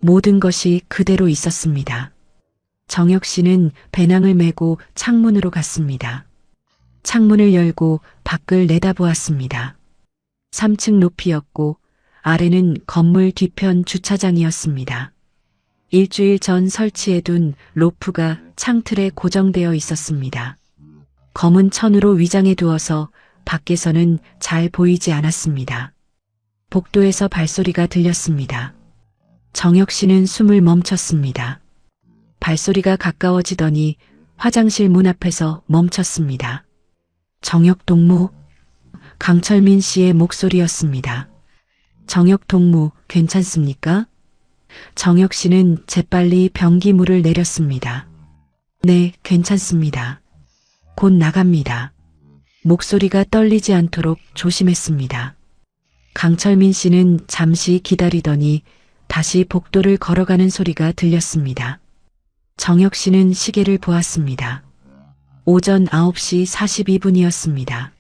모든 것이 그대로 있었습니다. 정역 씨는 배낭을 메고 창문으로 갔습니다. 창문을 열고 밖을 내다보았습니다. 3층 높이였고 아래는 건물 뒤편 주차장이었습니다. 일주일 전 설치해둔 로프가 창틀에 고정되어 있었습니다. 검은 천으로 위장해 두어서 밖에서는 잘 보이지 않았습니다. 복도에서 발소리가 들렸습니다. 정역 씨는 숨을 멈췄습니다. 발소리가 가까워지더니 화장실 문 앞에서 멈췄습니다. 정역 동무, 강철민 씨의 목소리였습니다. 정역 동무, 괜찮습니까? 정역 씨는 재빨리 변기물을 내렸습니다. 네, 괜찮습니다. 곧 나갑니다. 목소리가 떨리지 않도록 조심했습니다. 강철민 씨는 잠시 기다리더니 다시 복도를 걸어가는 소리가 들렸습니다. 정역 씨는 시계를 보았습니다. 오전 9시 42분이었습니다.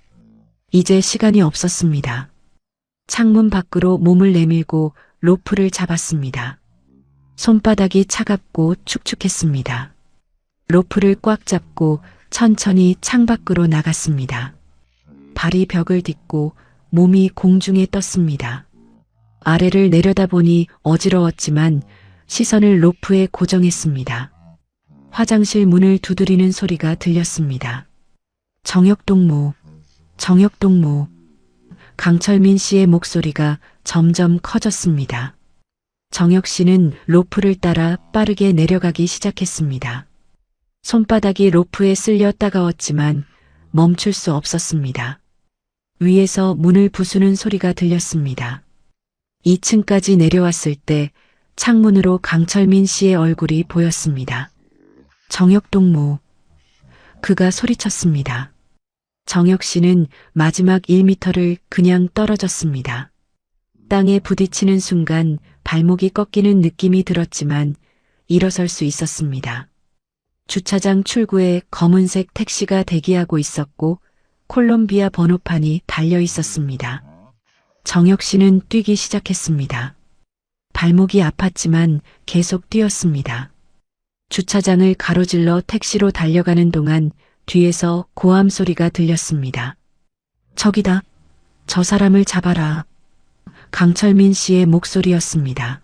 이제 시간이 없었습니다. 창문 밖으로 몸을 내밀고 로프를 잡았습니다. 손바닥이 차갑고 축축했습니다. 로프를 꽉 잡고 천천히 창밖으로 나갔습니다. 발이 벽을 딛고 몸이 공중에 떴습니다. 아래를 내려다보니 어지러웠지만 시선을 로프에 고정했습니다. 화장실 문을 두드리는 소리가 들렸습니다. 정역 동무, 정역 동무. 강철민 씨의 목소리가 점점 커졌습니다. 정역 씨는 로프를 따라 빠르게 내려가기 시작했습니다. 손바닥이 로프에 쓸려 따가웠지만 멈출 수 없었습니다. 위에서 문을 부수는 소리가 들렸습니다. 2층까지 내려왔을 때 창문으로 강철민 씨의 얼굴이 보였습니다. 정역 동무. 그가 소리쳤습니다. 정역 씨는 마지막 1미터를 그냥 떨어졌습니다. 땅에 부딪히는 순간 발목이 꺾이는 느낌이 들었지만 일어설 수 있었습니다. 주차장 출구에 검은색 택시가 대기하고 있었고 콜롬비아 번호판이 달려 있었습니다. 정역 씨는 뛰기 시작했습니다. 발목이 아팠지만 계속 뛰었습니다. 주차장을 가로질러 택시로 달려가는 동안 뒤에서 고함 소리가 들렸습니다. 저기다. 저 사람을 잡아라. 강철민 씨의 목소리였습니다.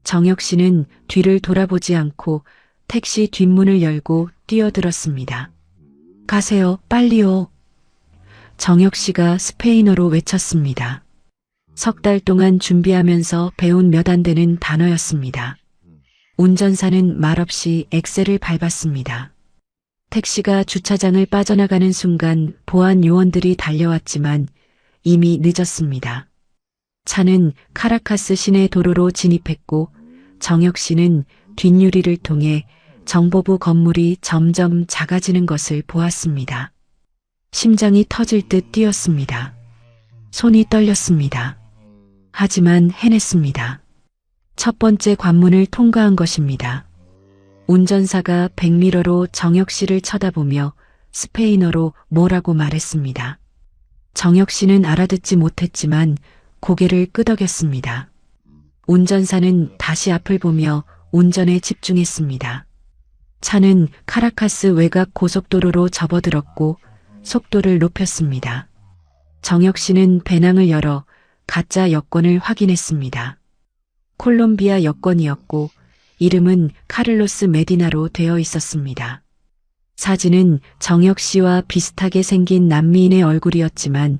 정역 씨는 뒤를 돌아보지 않고 택시 뒷문을 열고 뛰어들었습니다. 가세요, 빨리요. 정혁 씨가 스페인어로 외쳤습니다. 석 달 동안 준비하면서 배운 몇 안 되는 단어였습니다. 운전사는 말없이 엑셀을 밟았습니다. 택시가 주차장을 빠져나가는 순간 보안 요원들이 달려왔지만 이미 늦었습니다. 차는 카라카스 시내 도로로 진입했고 정혁 씨는 뒷유리를 통해 정보부 건물이 점점 작아지는 것을 보았습니다. 심장이 터질 듯 뛰었습니다. 손이 떨렸습니다. 하지만 해냈습니다. 첫 번째 관문을 통과한 것입니다. 운전사가 백미러로 정혁 씨를 쳐다보며 스페인어로 뭐라고 말했습니다. 정혁 씨는 알아듣지 못했지만 고개를 끄덕였습니다. 운전사는 다시 앞을 보며 운전에 집중했습니다. 차는 카라카스 외곽 고속도로로 접어들었고 속도를 높였습니다. 정혁 씨는 배낭을 열어 가짜 여권을 확인했습니다. 콜롬비아 여권이었고 이름은 카를로스 메디나로 되어 있었습니다. 사진은 정혁 씨와 비슷하게 생긴 남미인의 얼굴이었지만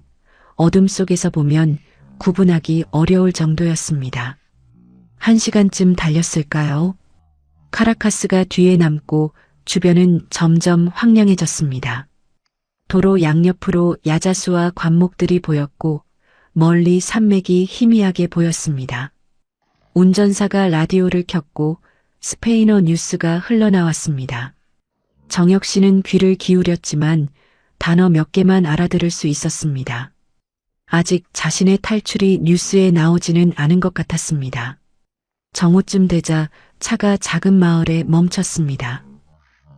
어둠 속에서 보면 구분하기 어려울 정도였습니다. 1시간쯤 달렸을까요? 카라카스가 뒤에 남고 주변은 점점 황량해졌습니다. 도로 양옆으로 야자수와 관목들이 보였고 멀리 산맥이 희미하게 보였습니다. 운전사가 라디오를 켰고 스페인어 뉴스가 흘러나왔습니다. 정혁 씨는 귀를 기울였지만 단어 몇 개만 알아들을 수 있었습니다. 아직 자신의 탈출이 뉴스에 나오지는 않은 것 같았습니다. 정오쯤 되자 차가 작은 마을에 멈췄습니다.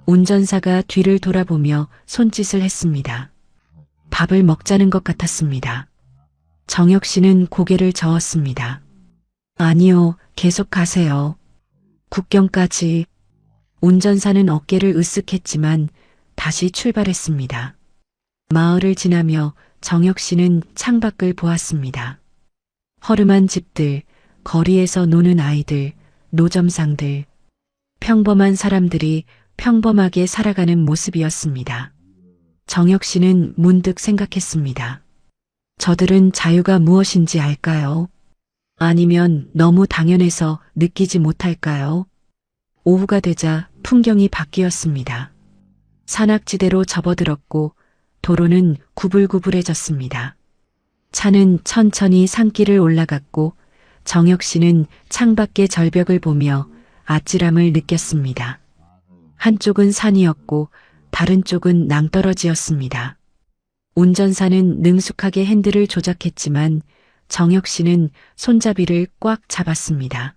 운전사가 뒤를 돌아보며 손짓을 했습니다. 밥을 먹자는 것 같았습니다. 정혁 씨는 고개를 저었습니다. 아니요, 계속 가세요. 국경까지. 운전사는 어깨를 으쓱했지만 다시 출발했습니다. 마을을 지나며 정혁 씨는 창밖을 보았습니다. 허름한 집들, 거리에서 노는 아이들, 노점상들, 평범한 사람들이 평범하게 살아가는 모습이었습니다. 정혁 씨는 문득 생각했습니다. 저들은 자유가 무엇인지 알까요? 아니면 너무 당연해서 느끼지 못할까요? 오후가 되자 풍경이 바뀌었습니다. 산악지대로 접어들었고 도로는 구불구불해졌습니다. 차는 천천히 산길을 올라갔고 정혁 씨는 창밖의 절벽을 보며 아찔함을 느꼈습니다. 한쪽은 산이었고 다른 쪽은 낭떠러지였습니다. 운전사는 능숙하게 핸들을 조작했지만 정혁 씨는 손잡이를 꽉 잡았습니다.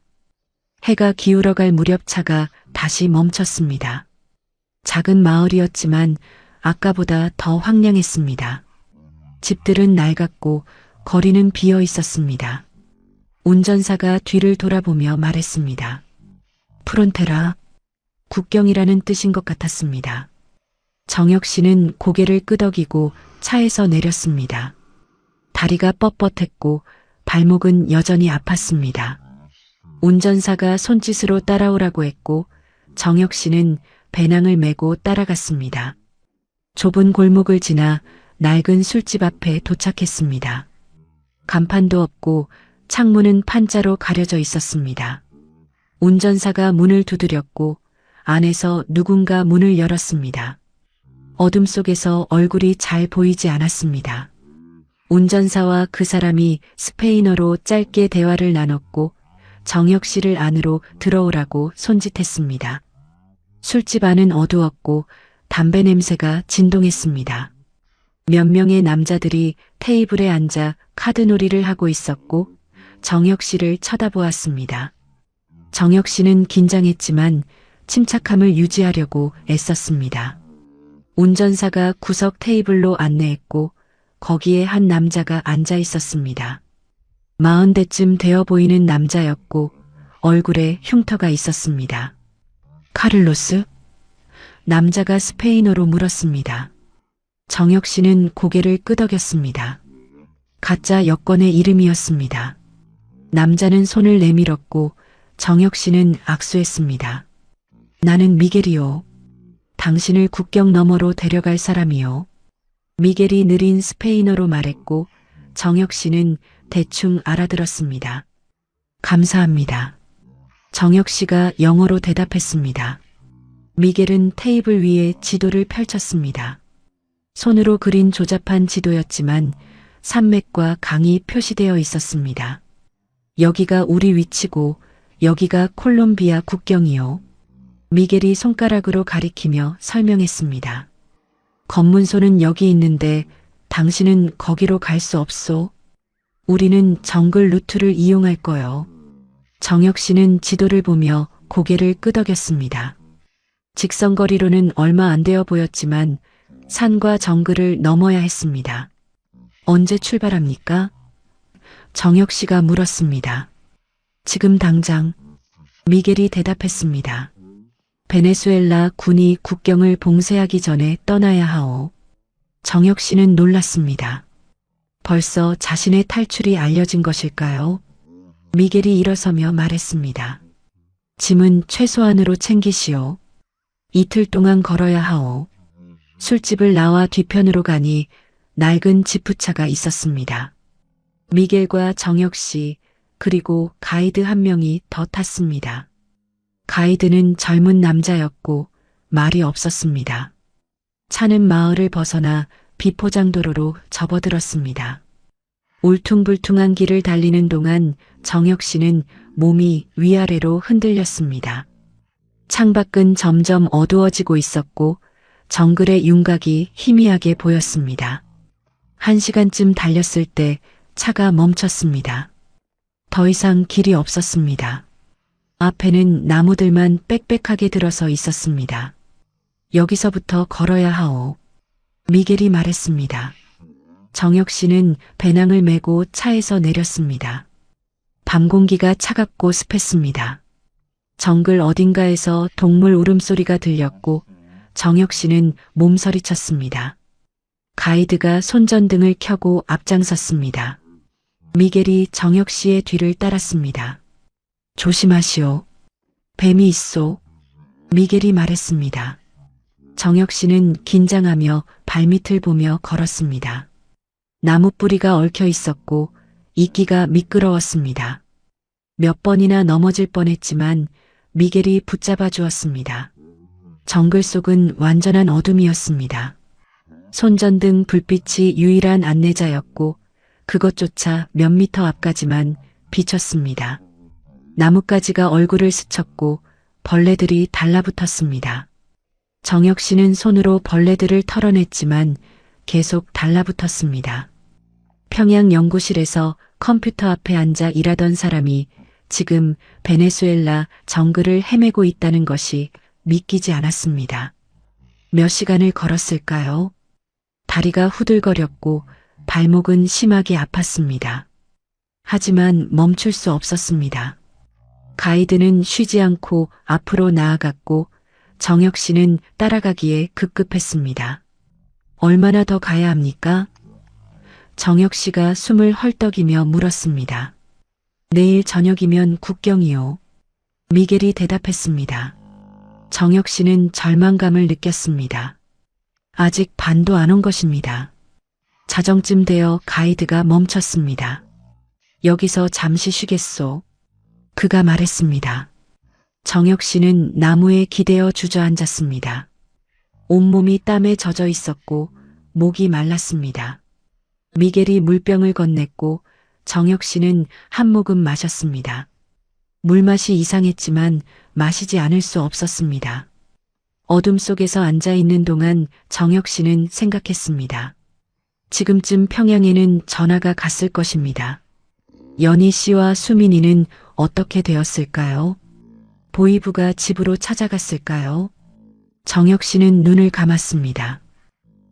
해가 기울어갈 무렵 차가 다시 멈췄습니다. 작은 마을이었지만 아까보다 더 황량했습니다. 집들은 낡았고 거리는 비어 있었습니다. 운전사가 뒤를 돌아보며 말했습니다. 프론테라, 국경이라는 뜻인 것 같았습니다. 정혁 씨는 고개를 끄덕이고 차에서 내렸습니다. 다리가 뻣뻣했고 발목은 여전히 아팠습니다. 운전사가 손짓으로 따라오라고 했고 정혁 씨는 배낭을 메고 따라갔습니다. 좁은 골목을 지나 낡은 술집 앞에 도착했습니다. 간판도 없고 창문은 판자로 가려져 있었습니다. 운전사가 문을 두드렸고 안에서 누군가 문을 열었습니다. 어둠 속에서 얼굴이 잘 보이지 않았습니다. 운전사와 그 사람이 스페인어로 짧게 대화를 나눴고 정혁 씨를 안으로 들어오라고 손짓했습니다. 술집 안은 어두웠고 담배 냄새가 진동했습니다. 몇 명의 남자들이 테이블에 앉아 카드놀이를 하고 있었고 정혁 씨를 쳐다보았습니다. 정혁 씨는 긴장했지만 침착함을 유지하려고 애썼습니다. 운전사가 구석 테이블로 안내했고 거기에 한 남자가 앉아 있었습니다. 40대쯤 되어 보이는 남자였고 얼굴에 흉터가 있었습니다. 카를로스? 남자가 스페인어로 물었습니다. 정혁 씨는 고개를 끄덕였습니다. 가짜 여권의 이름이었습니다. 남자는 손을 내밀었고 정혁 씨는 악수했습니다. 나는 미겔이요. 당신을 국경 너머로 데려갈 사람이요. 미겔이 느린 스페인어로 말했고 정혁 씨는 대충 알아들었습니다. 감사합니다. 정혁 씨가 영어로 대답했습니다. 미겔은 테이블 위에 지도를 펼쳤습니다. 손으로 그린 조잡한 지도였지만 산맥과 강이 표시되어 있었습니다. 여기가 우리 위치고 여기가 콜롬비아 국경이요. 미겔이 손가락으로 가리키며 설명했습니다. 검문소는 여기 있는데 당신은 거기로 갈 수 없소. 우리는 정글 루트를 이용할 거요. 정혁 씨는 지도를 보며 고개를 끄덕였습니다. 직선거리로는 얼마 안 되어 보였지만 산과 정글을 넘어야 했습니다. 언제 출발합니까? 정혁 씨가 물었습니다. 지금 당장. 미겔이 대답했습니다. 베네수엘라 군이 국경을 봉쇄하기 전에 떠나야 하오. 정혁 씨는 놀랐습니다. 벌써 자신의 탈출이 알려진 것일까요? 미겔이 일어서며 말했습니다. 짐은 최소한으로 챙기시오. 이틀 동안 걸어야 하오. 술집을 나와 뒤편으로 가니 낡은 지프차가 있었습니다. 미겔과 정혁 씨 그리고 가이드 한 명이 더 탔습니다. 가이드는 젊은 남자였고 말이 없었습니다. 차는 마을을 벗어나 비포장도로로 접어들었습니다. 울퉁불퉁한 길을 달리는 동안 정혁 씨는 몸이 위아래로 흔들렸습니다. 창밖은 점점 어두워지고 있었고 정글의 윤곽이 희미하게 보였습니다. 1시간쯤 달렸을 때 차가 멈췄습니다. 더 이상 길이 없었습니다. 앞에는 나무들만 빽빽하게 들어서 있었습니다. 여기서부터 걸어야 하오. 미겔이 말했습니다. 정혁 씨는 배낭을 메고 차에서 내렸습니다. 밤 공기가 차갑고 습했습니다. 정글 어딘가에서 동물 울음소리가 들렸고 정혁 씨는 몸서리쳤습니다. 가이드가 손전등을 켜고 앞장섰습니다. 미겔이 정혁 씨의 뒤를 따랐습니다. 조심하시오. 뱀이 있소. 미겔이 말했습니다. 정혁 씨는 긴장하며 발밑을 보며 걸었습니다. 나무 뿌리가 얽혀 있었고 이끼가 미끄러웠습니다. 몇 번이나 넘어질 뻔했지만 미겔이 붙잡아 주었습니다. 정글 속은 완전한 어둠이었습니다. 손전등 불빛이 유일한 안내자였고 그것조차 몇 미터 앞까지만 비쳤습니다. 나뭇가지가 얼굴을 스쳤고 벌레들이 달라붙었습니다. 정혁 씨는 손으로 벌레들을 털어냈지만 계속 달라붙었습니다. 평양 연구실에서 컴퓨터 앞에 앉아 일하던 사람이 지금 베네수엘라 정글을 헤매고 있다는 것이 믿기지 않았습니다. 몇 시간을 걸었을까요? 다리가 후들거렸고 발목은 심하게 아팠습니다. 하지만 멈출 수 없었습니다. 가이드는 쉬지 않고 앞으로 나아갔고 정혁 씨는 따라가기에 급급했습니다. 얼마나 더 가야 합니까? 정혁 씨가 숨을 헐떡이며 물었습니다. 내일 저녁이면 국경이요. 미겔이 대답했습니다. 정혁 씨는 절망감을 느꼈습니다. 아직 반도 안 온 것입니다. 자정쯤 되어 가이드가 멈췄습니다. 여기서 잠시 쉬겠소. 그가 말했습니다. 정혁 씨는 나무에 기대어 주저앉았습니다. 온몸이 땀에 젖어 있었고 목이 말랐습니다. 미겔이 물병을 건넸고 정혁 씨는 한 모금 마셨습니다. 물맛이 이상했지만 마시지 않을 수 없었습니다. 어둠 속에서 앉아 있는 동안 정혁 씨는 생각했습니다. 지금쯤 평양에는 전화가 갔을 것입니다. 연희 씨와 수민이는 어떻게 되었을까요? 보이부가 집으로 찾아갔을까요? 정혁 씨는 눈을 감았습니다.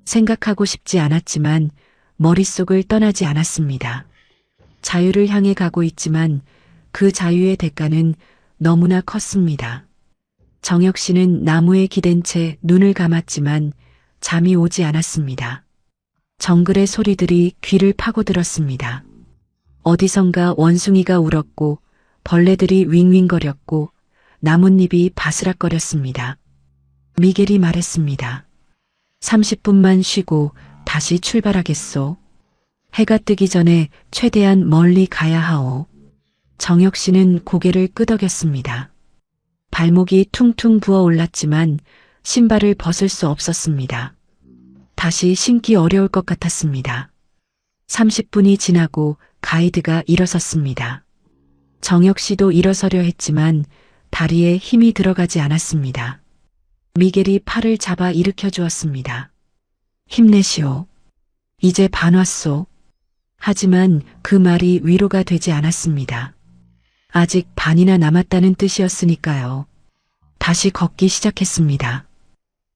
생각하고 싶지 않았지만 머릿속을 떠나지 않았습니다. 자유를 향해 가고 있지만 그 자유의 대가는 너무나 컸습니다. 정혁 씨는 나무에 기댄 채 눈을 감았지만 잠이 오지 않았습니다. 정글의 소리들이 귀를 파고들었습니다. 어디선가 원숭이가 울었고 벌레들이 윙윙거렸고 나뭇잎이 바스락거렸습니다. 미겔이 말했습니다. 30분만 쉬고 다시 출발하겠소. 해가 뜨기 전에 최대한 멀리 가야 하오. 정혁 씨는 고개를 끄덕였습니다. 발목이 퉁퉁 부어 올랐지만 신발을 벗을 수 없었습니다. 다시 신기 어려울 것 같았습니다. 30분이 지나고 가이드가 일어섰습니다. 정혁 씨도 일어서려 했지만 다리에 힘이 들어가지 않았습니다. 미겔이 팔을 잡아 일으켜 주었습니다. 힘내시오. 이제 반 왔소. 하지만 그 말이 위로가 되지 않았습니다. 아직 반이나 남았다는 뜻이었으니까요. 다시 걷기 시작했습니다.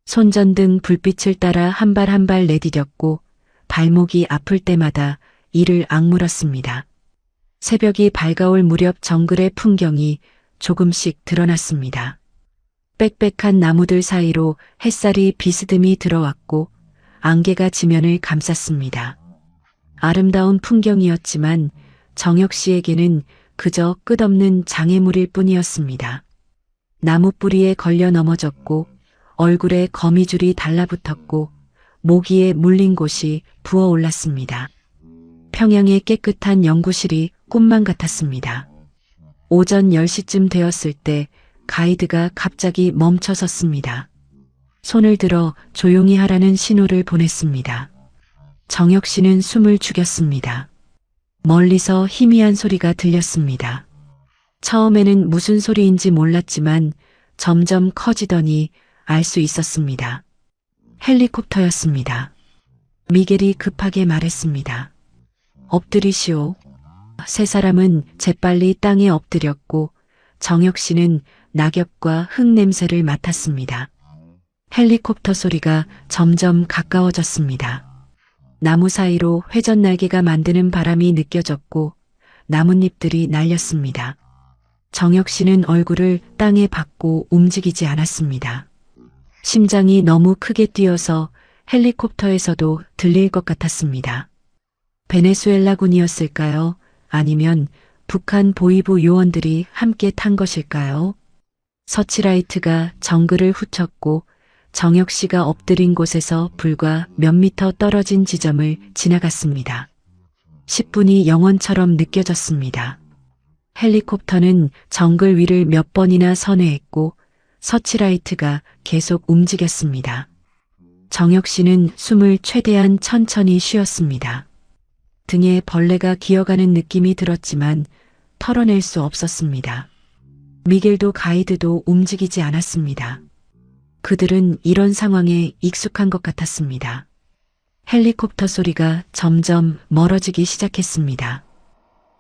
손전등 불빛을 따라 한 발 한 발 내디뎠고 발목이 아플 때마다 이를 악물었습니다. 새벽이 밝아올 무렵 정글의 풍경이 조금씩 드러났습니다. 빽빽한 나무들 사이로 햇살이 비스듬히 들어왔고 안개가 지면을 감쌌습니다. 아름다운 풍경이었지만 정혁 씨에게는 그저 끝없는 장애물일 뿐이었습니다. 나무 뿌리에 걸려 넘어졌고 얼굴에 거미줄이 달라붙었고 모기에 물린 곳이 부어올랐습니다. 평양의 깨끗한 연구실이 꿈만 같았습니다. 오전 10시쯤 되었을 때 가이드가 갑자기 멈춰섰습니다. 손을 들어 조용히 하라는 신호를 보냈습니다. 정혁 씨는 숨을 죽였습니다. 멀리서 희미한 소리가 들렸습니다. 처음에는 무슨 소리인지 몰랐지만 점점 커지더니 알 수 있었습니다. 헬리콥터였습니다. 미겔이 급하게 말했습니다. 엎드리시오. 세 사람은 재빨리 땅에 엎드렸고 정혁 씨는 낙엽과 흙 냄새를 맡았습니다. 헬리콥터 소리가 점점 가까워졌습니다. 나무 사이로 회전 날개가 만드는 바람이 느껴졌고 나뭇잎들이 날렸습니다. 정혁 씨는 얼굴을 땅에 박고 움직이지 않았습니다. 심장이 너무 크게 뛰어서 헬리콥터에서도 들릴 것 같았습니다. 베네수엘라군이었을까요? 아니면 북한 보위부 요원들이 함께 탄 것일까요? 서치라이트가 정글을 훑었고 정혁 씨가 엎드린 곳에서 불과 몇 미터 떨어진 지점을 지나갔습니다. 10분이 영원처럼 느껴졌습니다. 헬리콥터는 정글 위를 몇 번이나 선회했고 서치라이트가 계속 움직였습니다. 정혁 씨는 숨을 최대한 천천히 쉬었습니다. 등에 벌레가 기어가는 느낌이 들었지만 털어낼 수 없었습니다. 미겔도 가이드도 움직이지 않았습니다. 그들은 이런 상황에 익숙한 것 같았습니다. 헬리콥터 소리가 점점 멀어지기 시작했습니다.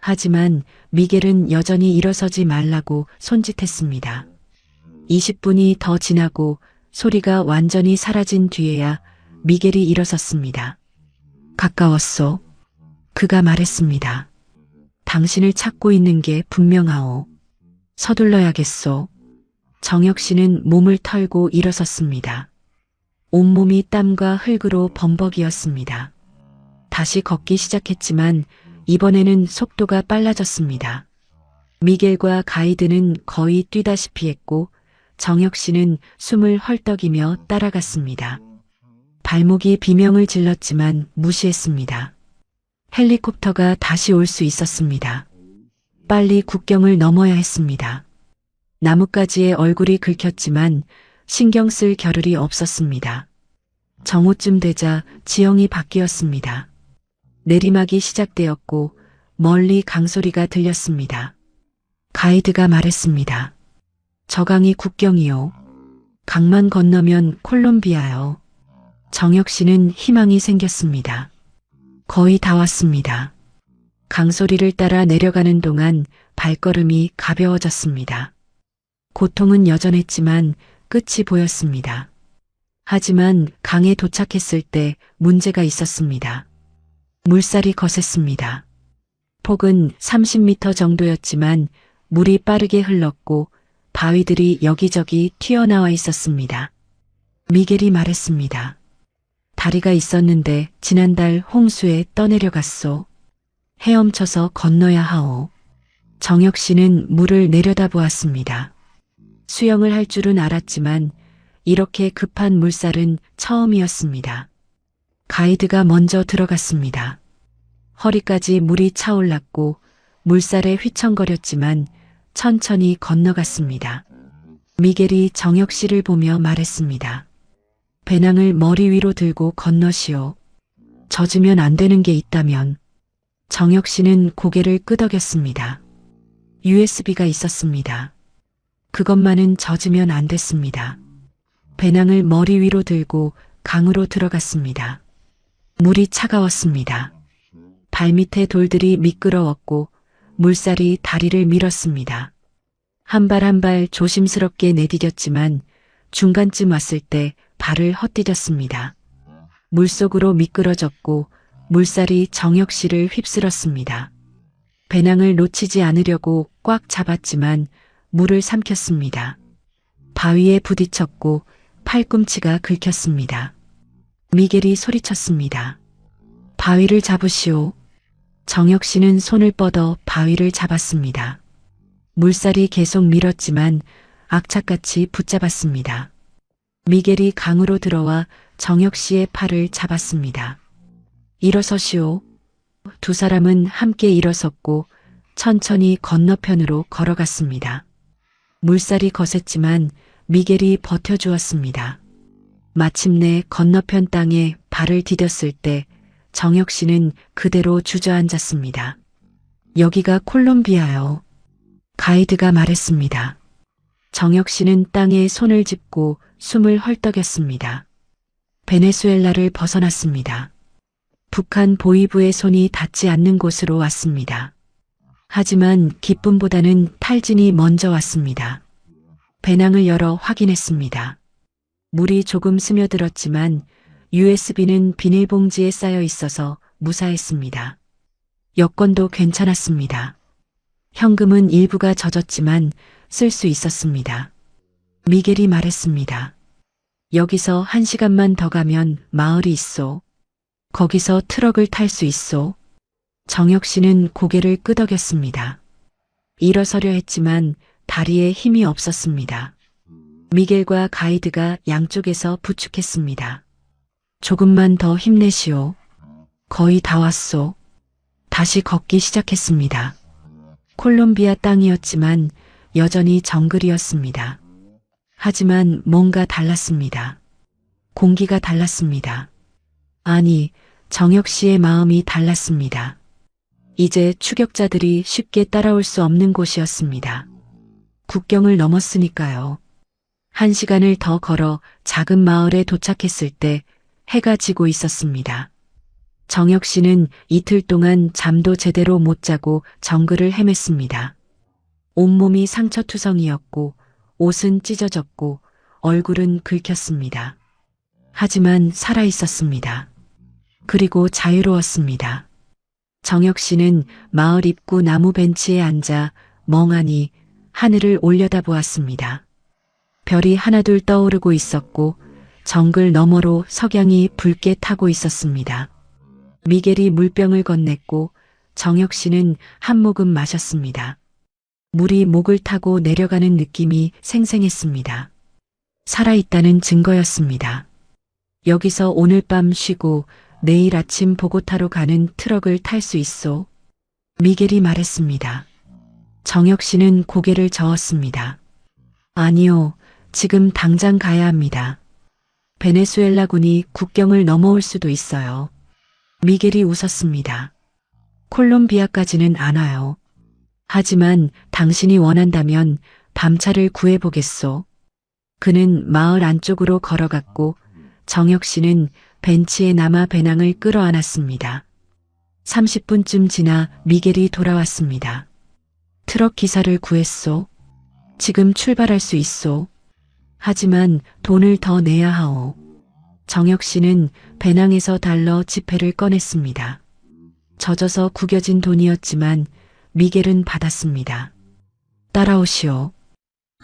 하지만 미겔은 여전히 일어서지 말라고 손짓했습니다. 20분이 더 지나고 소리가 완전히 사라진 뒤에야 미겔이 일어섰습니다. 가까웠소. 그가 말했습니다. 당신을 찾고 있는 게 분명하오. 서둘러야겠소. 정혁 씨는 몸을 털고 일어섰습니다. 온몸이 땀과 흙으로 범벅이었습니다. 다시 걷기 시작했지만 이번에는 속도가 빨라졌습니다. 미겔과 가이드는 거의 뛰다시피 했고 정혁 씨는 숨을 헐떡이며 따라갔습니다. 발목이 비명을 질렀지만 무시했습니다. 헬리콥터가 다시 올 수 있었습니다. 빨리 국경을 넘어야 했습니다. 나뭇가지에 얼굴이 긁혔지만 신경 쓸 겨를이 없었습니다. 정오쯤 되자 지형이 바뀌었습니다. 내리막이 시작되었고 멀리 강소리가 들렸습니다. 가이드가 말했습니다. 저강이 국경이요. 강만 건너면 콜롬비아요. 정혁 씨는 희망이 생겼습니다. 거의 다 왔습니다. 강소리를 따라 내려가는 동안 발걸음이 가벼워졌습니다. 고통은 여전했지만 끝이 보였습니다. 하지만 강에 도착했을 때 문제가 있었습니다. 물살이 거셌습니다. 폭은 30m 정도였지만 물이 빠르게 흘렀고 바위들이 여기저기 튀어나와 있었습니다. 미겔이 말했습니다. 다리가 있었는데 지난달 홍수에 떠내려갔소. 헤엄쳐서 건너야 하오. 정혁 씨는 물을 내려다보았습니다. 수영을 할 줄은 알았지만 이렇게 급한 물살은 처음이었습니다. 가이드가 먼저 들어갔습니다. 허리까지 물이 차올랐고 물살에 휘청거렸지만 천천히 건너갔습니다. 미겔이 정혁 씨를 보며 말했습니다. 배낭을 머리 위로 들고 건너시오. 젖으면 안 되는 게 있다면. 정혁 씨는 고개를 끄덕였습니다. USB가 있었습니다. 그것만은 젖으면 안 됐습니다. 배낭을 머리 위로 들고 강으로 들어갔습니다. 물이 차가웠습니다. 발밑에 돌들이 미끄러웠고 물살이 다리를 밀었습니다. 한 발 한 발 조심스럽게 내디뎠지만 중간쯤 왔을 때 발을 헛디뎠습니다. 물속으로 미끄러졌고 물살이 정혁 씨를 휩쓸었습니다. 배낭을 놓치지 않으려고 꽉 잡았지만 물을 삼켰습니다. 바위에 부딪혔고 팔꿈치가 긁혔습니다. 미겔이 소리쳤습니다. 바위를 잡으시오. 정혁 씨는 손을 뻗어 바위를 잡았습니다. 물살이 계속 밀었지만 악착같이 붙잡았습니다. 미겔이 강으로 들어와 정혁 씨의 팔을 잡았습니다. 일어서시오. 두 사람은 함께 일어섰고 천천히 건너편으로 걸어갔습니다. 물살이 거셌지만 미겔이 버텨주었습니다. 마침내 건너편 땅에 발을 디뎠을 때 정혁 씨는 그대로 주저앉았습니다. 여기가 콜롬비아요. 가이드가 말했습니다. 정혁 씨는 땅에 손을 짚고 숨을 헐떡였습니다. 베네수엘라를 벗어났습니다. 북한 보위부의 손이 닿지 않는 곳으로 왔습니다. 하지만 기쁨보다는 탈진이 먼저 왔습니다. 배낭을 열어 확인했습니다. 물이 조금 스며들었지만 USB는 비닐봉지에 쌓여 있어서 무사했습니다. 여권도 괜찮았습니다. 현금은 일부가 젖었지만 쓸 수 있었습니다. 미겔이 말했습니다. 여기서 1시간만 더 가면 마을이 있소. 거기서 트럭을 탈 수 있소. 정혁 씨는 고개를 끄덕였습니다. 일어서려 했지만 다리에 힘이 없었습니다. 미겔과 가이드가 양쪽에서 부축했습니다. 조금만 더 힘내시오. 거의 다 왔소. 다시 걷기 시작했습니다. 콜롬비아 땅이었지만 여전히 정글이었습니다. 하지만 뭔가 달랐습니다. 공기가 달랐습니다. 아니, 정혁 씨의 마음이 달랐습니다. 이제 추격자들이 쉽게 따라올 수 없는 곳이었습니다. 국경을 넘었으니까요. 1시간을 더 걸어 작은 마을에 도착했을 때 해가 지고 있었습니다. 정혁 씨는 이틀 동안 잠도 제대로 못 자고 정글을 헤맸습니다. 온몸이 상처투성이었고 옷은 찢어졌고 얼굴은 긁혔습니다. 하지만 살아있었습니다. 그리고 자유로웠습니다. 정혁 씨는 마을 입구 나무 벤치에 앉아 멍하니 하늘을 올려다보았습니다. 별이 하나둘 떠오르고 있었고 정글 너머로 석양이 붉게 타고 있었습니다. 미겔이 물병을 건넸고 정혁 씨는 한 모금 마셨습니다. 물이 목을 타고 내려가는 느낌이 생생했습니다. 살아있다는 증거였습니다. 여기서 오늘 밤 쉬고 내일 아침 보고타로 가는 트럭을 탈 수 있소. 미겔이 말했습니다. 정혁 씨는 고개를 저었습니다. 아니요, 지금 당장 가야 합니다. 베네수엘라군이 국경을 넘어올 수도 있어요. 미겔이 웃었습니다. 콜롬비아까지는 안 와요. 하지만 당신이 원한다면 밤차를 구해보겠소. 그는 마을 안쪽으로 걸어갔고 정혁 씨는 벤치에 남아 배낭을 끌어안았습니다. 30분쯤 지나 미겔이 돌아왔습니다. 트럭 기사를 구했소. 지금 출발할 수 있소. 하지만 돈을 더 내야 하오. 정혁 씨는 배낭에서 달러 지폐를 꺼냈습니다. 젖어서 구겨진 돈이었지만 미겔은 받았습니다. 따라오시오.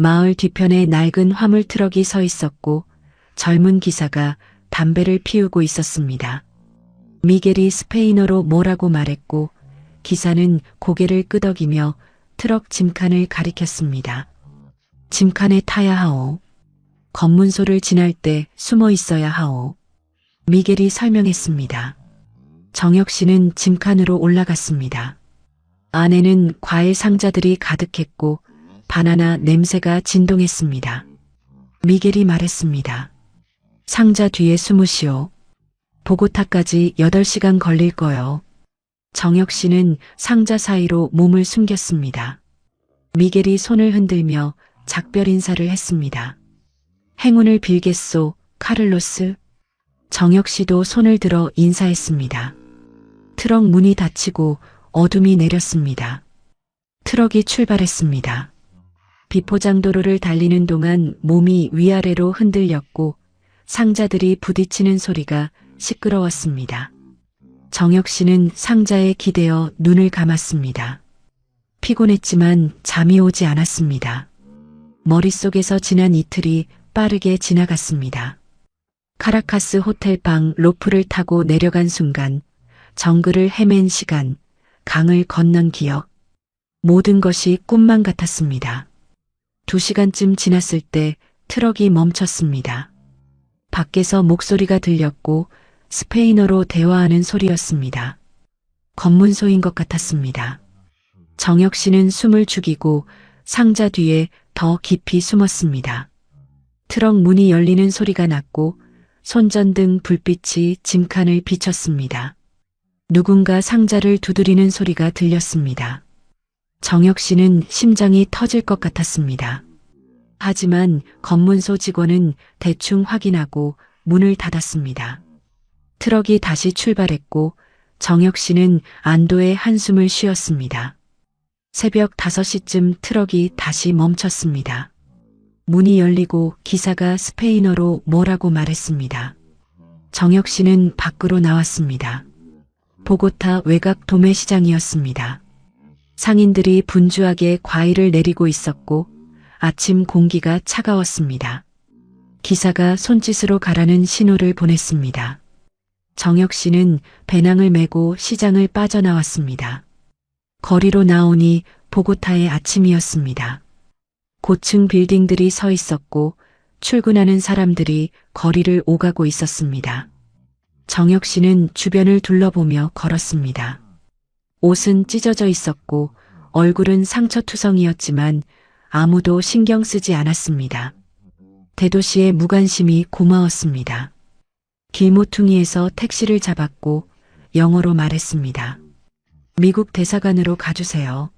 마을 뒤편에 낡은 화물 트럭이 서 있었고 젊은 기사가 담배를 피우고 있었습니다. 미겔이 스페인어로 뭐라고 말했고 기사는 고개를 끄덕이며 트럭 짐칸을 가리켰습니다. 짐칸에 타야 하오. 검문소를 지날 때 숨어 있어야 하오. 미겔이 설명했습니다. 정혁 씨는 짐칸으로 올라갔습니다. 안에는 과일 상자들이 가득했고 바나나 냄새가 진동했습니다. 미겔이 말했습니다. 상자 뒤에 숨으시오. 보고타까지 8시간 걸릴 거요. 정혁 씨는 상자 사이로 몸을 숨겼습니다. 미겔이 손을 흔들며 작별 인사를 했습니다. 행운을 빌겠소, 카를로스. 정혁 씨도 손을 들어 인사했습니다. 트럭 문이 닫히고 어둠이 내렸습니다. 트럭이 출발했습니다. 비포장도로를 달리는 동안 몸이 위아래로 흔들렸고 상자들이 부딪히는 소리가 시끄러웠습니다. 정혁 씨는 상자에 기대어 눈을 감았습니다. 피곤했지만 잠이 오지 않았습니다. 머릿속에서 지난 이틀이 빠르게 지나갔습니다. 카라카스 호텔 방 로프를 타고 내려간 순간, 정글을 헤맨 시간, 강을 건넌 기억, 모든 것이 꿈만 같았습니다. 2시간쯤 지났을 때 트럭이 멈췄습니다. 밖에서 목소리가 들렸고 스페인어로 대화하는 소리였습니다. 검문소인 것 같았습니다. 정혁 씨는 숨을 죽이고 상자 뒤에 더 깊이 숨었습니다. 트럭 문이 열리는 소리가 났고 손전등 불빛이 짐칸을 비췄습니다. 누군가 상자를 두드리는 소리가 들렸습니다. 정혁 씨는 심장이 터질 것 같았습니다. 하지만 검문소 직원은 대충 확인하고 문을 닫았습니다. 트럭이 다시 출발했고 정혁 씨는 안도의 한숨을 쉬었습니다. 새벽 5시쯤 트럭이 다시 멈췄습니다. 문이 열리고 기사가 스페인어로 뭐라고 말했습니다. 정혁 씨는 밖으로 나왔습니다. 보고타 외곽 도매시장이었습니다. 상인들이 분주하게 과일을 내리고 있었고 아침 공기가 차가웠습니다. 기사가 손짓으로 가라는 신호를 보냈습니다. 정혁 씨는 배낭을 메고 시장을 빠져나왔습니다. 거리로 나오니 보고타의 아침이었습니다. 고층 빌딩들이 서 있었고 출근하는 사람들이 거리를 오가고 있었습니다. 정혁 씨는 주변을 둘러보며 걸었습니다. 옷은 찢어져 있었고 얼굴은 상처투성이었지만 아무도 신경 쓰지 않았습니다. 대도시의 무관심이 고마웠습니다. 길모퉁이에서 택시를 잡았고 영어로 말했습니다. 미국 대사관으로 가주세요.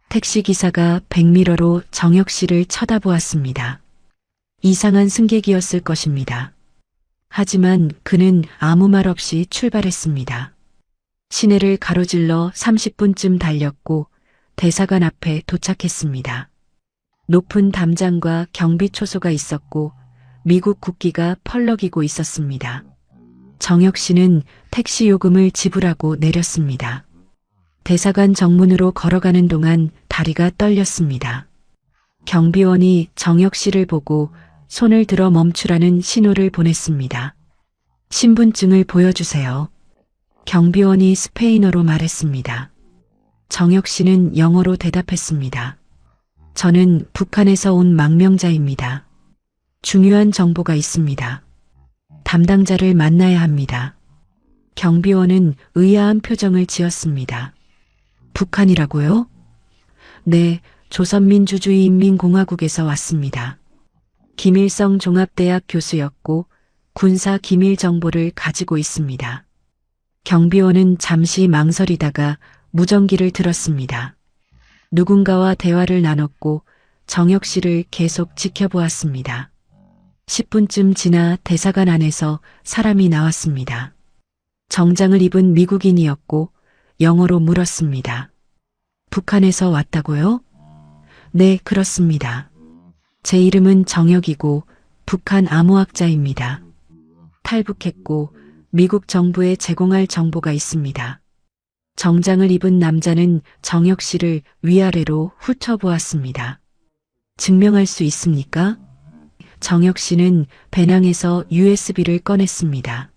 택시기사가 백미러로 정혁 씨를 쳐다보았습니다. 이상한 승객이었을 것입니다. 하지만 그는 아무 말 없이 출발했습니다. 시내를 가로질러 30분쯤 달렸고 대사관 앞에 도착했습니다. 높은 담장과 경비 초소가 있었고 미국 국기가 펄럭이고 있었습니다. 정혁 씨는 택시 요금을 지불하고 내렸습니다. 대사관 정문으로 걸어가는 동안 다리가 떨렸습니다. 경비원이 정혁 씨를 보고 손을 들어 멈추라는 신호를 보냈습니다. 신분증을 보여주세요. 경비원이 스페인어로 말했습니다. 정혁 씨는 영어로 대답했습니다. 저는 북한에서 온 망명자입니다. 중요한 정보가 있습니다. 담당자를 만나야 합니다. 경비원은 의아한 표정을 지었습니다. 북한이라고요? 네, 조선민주주의인민공화국에서 왔습니다. 김일성 종합대학 교수였고 군사 기밀 정보를 가지고 있습니다. 경비원은 잠시 망설이다가 무전기를 들었습니다. 누군가와 대화를 나눴고 정혁 씨를 계속 지켜보았습니다. 10분쯤 지나 대사관 안에서 사람이 나왔습니다. 정장을 입은 미국인이었고 영어로 물었습니다. 북한에서 왔다고요? 네, 그렇습니다. 제 이름은 정혁이고 북한 암호학자입니다. 탈북했고 미국 정부에 제공할 정보가 있습니다. 정장을 입은 남자는 정혁 씨를 위아래로 훑어보았습니다. 증명할 수 있습니까? 정혁 씨는 배낭에서 USB를 꺼냈습니다.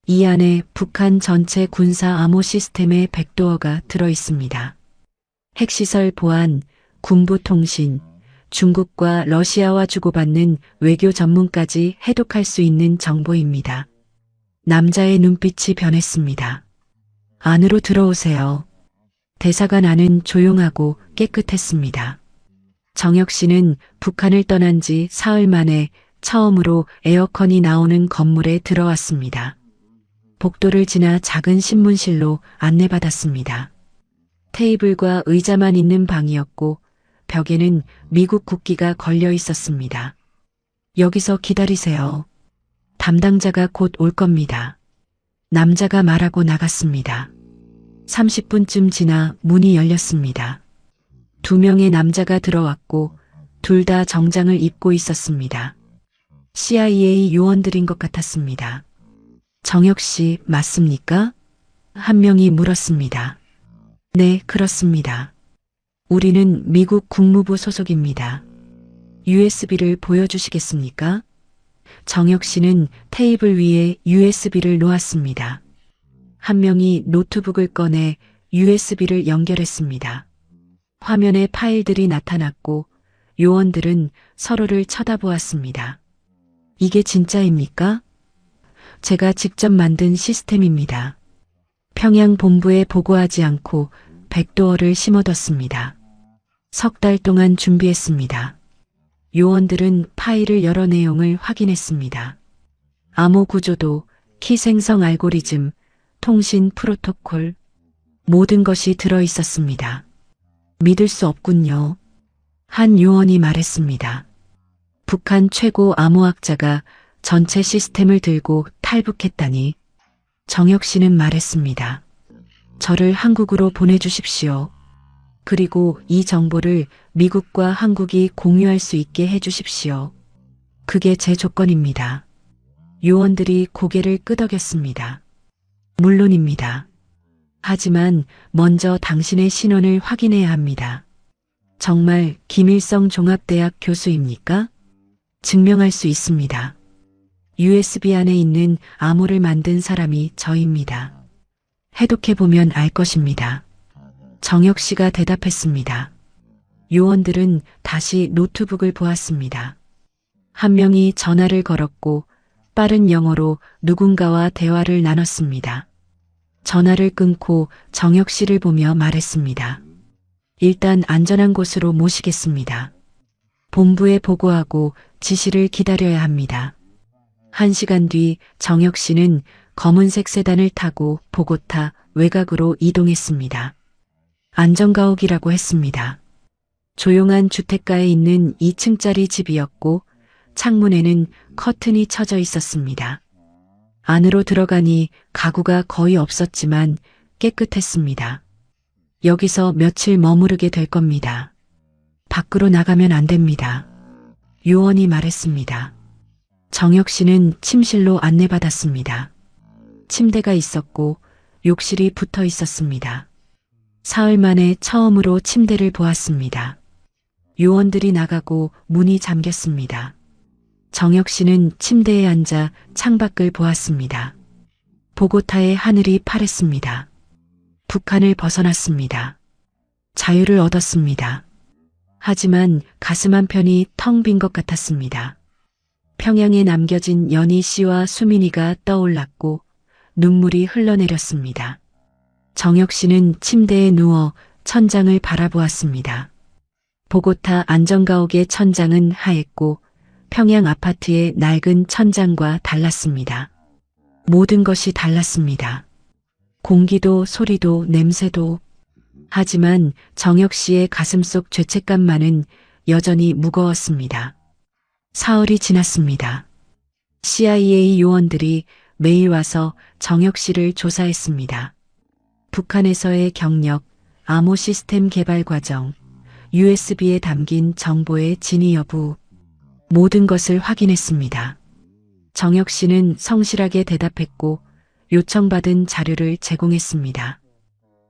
이 안에 북한 전체 군사 암호 시스템의 백도어가 들어 있습니다. 핵시설 보안, 군부 통신, 중국과 러시아와 주고받는 외교 전문까지 해독할 수 있는 정보입니다. 남자의 눈빛이 변했습니다. 안으로 들어오세요. 대사관 안은 조용하고 깨끗했습니다. 정혁 씨는 북한을 떠난 지 사흘 만에 처음으로 에어컨이 나오는 건물에 들어왔습니다. 복도를 지나 작은 신문실로 안내받았습니다. 테이블과 의자만 있는 방이었고 벽에는 미국 국기가 걸려 있었습니다. 여기서 기다리세요. 담당자가 곧 올 겁니다. 남자가 말하고 나갔습니다. 30분쯤 지나 문이 열렸습니다. 2명의 남자가 들어왔고 둘 다 정장을 입고 있었습니다. CIA 요원들인 것 같았습니다. 정혁 씨 맞습니까? 한 명이 물었습니다. 네, 그렇습니다. 우리는 미국 국무부 소속입니다. USB를 보여주시겠습니까? 정혁 씨는 테이블 위에 USB를 놓았습니다. 한 명이 노트북을 꺼내 USB를 연결했습니다. 화면에 파일들이 나타났고 요원들은 서로를 쳐다보았습니다. 이게 진짜입니까? 제가 직접 만든 시스템입니다. 평양 본부에 보고하지 않고 백도어를 심어뒀습니다. 3달 동안 준비했습니다. 요원들은 파일을 여러 내용을 확인했습니다. 암호 구조도, 키 생성 알고리즘, 통신 프로토콜, 모든 것이 들어 있었습니다. 믿을 수 없군요. 한 요원이 말했습니다. 북한 최고 암호학자가 전체 시스템을 들고 탈북했다니. 정혁 씨는 말했습니다. 저를 한국으로 보내주십시오. 그리고 이 정보를 미국과 한국이 공유할 수 있게 해주십시오. 그게 제 조건입니다. 요원들이 고개를 끄덕였습니다. 물론입니다. 하지만 먼저 당신의 신원을 확인해야 합니다. 정말 김일성 종합대학 교수입니까? 증명할 수 있습니다. USB 안에 있는 암호를 만든 사람이 저입니다. 해독해보면 알 것입니다. 정혁 씨가 대답했습니다. 요원들은 다시 노트북을 보았습니다. 한 명이 전화를 걸었고 빠른 영어로 누군가와 대화를 나눴습니다. 전화를 끊고 정혁 씨를 보며 말했습니다. 일단 안전한 곳으로 모시겠습니다. 본부에 보고하고 지시를 기다려야 합니다. 1시간 뒤 정혁 씨는 검은색 세단을 타고 보고타 외곽으로 이동했습니다. 안전가옥이라고 했습니다. 조용한 주택가에 있는 2층짜리 집이었고 창문에는 커튼이 쳐져 있었습니다. 안으로 들어가니 가구가 거의 없었지만 깨끗했습니다. 여기서 며칠 머무르게 될 겁니다. 밖으로 나가면 안 됩니다. 요원이 말했습니다. 정혁 씨는 침실로 안내받았습니다. 침대가 있었고 욕실이 붙어 있었습니다. 사흘 만에 처음으로 침대를 보았습니다. 요원들이 나가고 문이 잠겼습니다. 정혁 씨는 침대에 앉아 창밖을 보았습니다. 보고타의 하늘이 파랬습니다. 북한을 벗어났습니다. 자유를 얻었습니다. 하지만 가슴 한편이 텅 빈 것 같았습니다. 평양에 남겨진 연희 씨와 수민이가 떠올랐고 눈물이 흘러내렸습니다. 정혁 씨는 침대에 누워 천장을 바라보았습니다. 보고타 안전가옥의 천장은 하얗고 평양 아파트의 낡은 천장과 달랐습니다. 모든 것이 달랐습니다. 공기도 소리도 냄새도. 하지만 정혁 씨의 가슴속 죄책감만은 여전히 무거웠습니다. 사흘이 지났습니다. CIA 요원들이 매일 와서 정혁 씨를 조사했습니다. 북한에서의 경력, 암호 시스템 개발 과정, USB에 담긴 정보의 진위 여부, 모든 것을 확인했습니다. 정혁 씨는 성실하게 대답했고 요청받은 자료를 제공했습니다.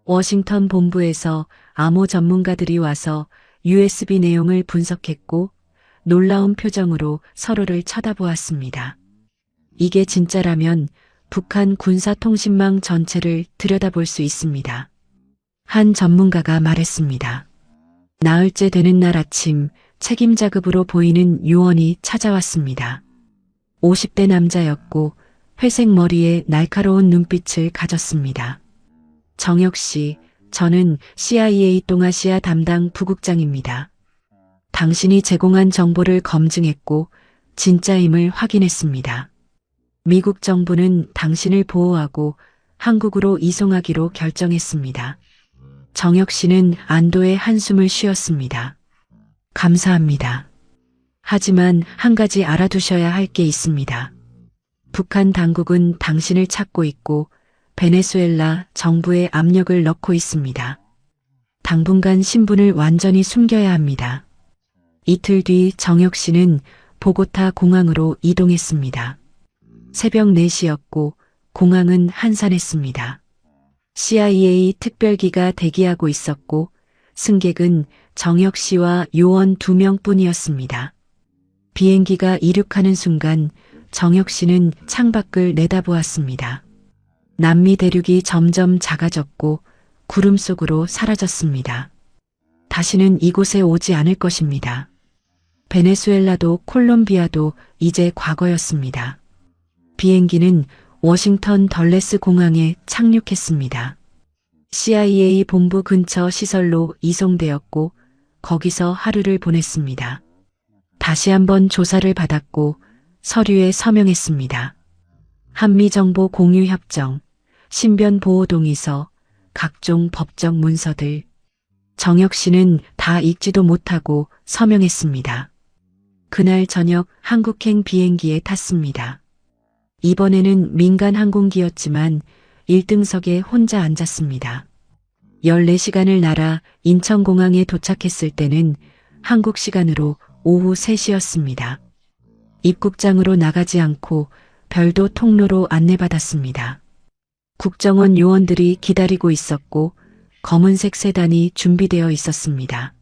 워싱턴 본부에서 암호 전문가들이 와서 USB 내용을 분석했고 놀라운 표정으로 서로를 쳐다보았습니다. 이게 진짜라면 북한 군사통신망 전체를 들여다볼 수 있습니다. 한 전문가가 말했습니다. 나흘째 되는 날 아침 책임자급으로 보이는 요원이 찾아왔습니다. 50대 남자였고 회색 머리에 날카로운 눈빛을 가졌습니다. 정혁 씨, 저는 CIA 동아시아 담당 부국장입니다. 당신이 제공한 정보를 검증했고 진짜임을 확인했습니다. 미국 정부는 당신을 보호하고 한국으로 이송하기로 결정했습니다. 정혁 씨는 안도의 한숨을 쉬었습니다. 감사합니다. 하지만 한 가지 알아두셔야 할 게 있습니다. 북한 당국은 당신을 찾고 있고 베네수엘라 정부에 압력을 넣고 있습니다. 당분간 신분을 완전히 숨겨야 합니다. 이틀 뒤 정혁 씨는 보고타 공항으로 이동했습니다. 새벽 4시였고 공항은 한산했습니다. CIA 특별기가 대기하고 있었고 승객은 정혁 씨와 요원 2명뿐이었습니다. 비행기가 이륙하는 순간 정혁 씨는 창밖을 내다보았습니다. 남미 대륙이 점점 작아졌고 구름 속으로 사라졌습니다. 다시는 이곳에 오지 않을 것입니다. 베네수엘라도 콜롬비아도 이제 과거였습니다. 비행기는 워싱턴 덜레스 공항에 착륙했습니다. CIA 본부 근처 시설로 이송되었고 거기서 하루를 보냈습니다. 다시 한번 조사를 받았고 서류에 서명했습니다. 한미정보 공유협정, 신변보호동의서, 각종 법적 문서들. 정혁 씨는 다 읽지도 못하고 서명했습니다. 그날 저녁 한국행 비행기에 탔습니다. 이번에는 민간 항공기였지만 1등석에 혼자 앉았습니다. 14시간을 날아 인천공항에 도착했을 때는 한국 시간으로 오후 3시였습니다. 입국장으로 나가지 않고 별도 통로로 안내받았습니다. 국정원 요원들이 기다리고 있었고 검은색 세단이 준비되어 있었습니다.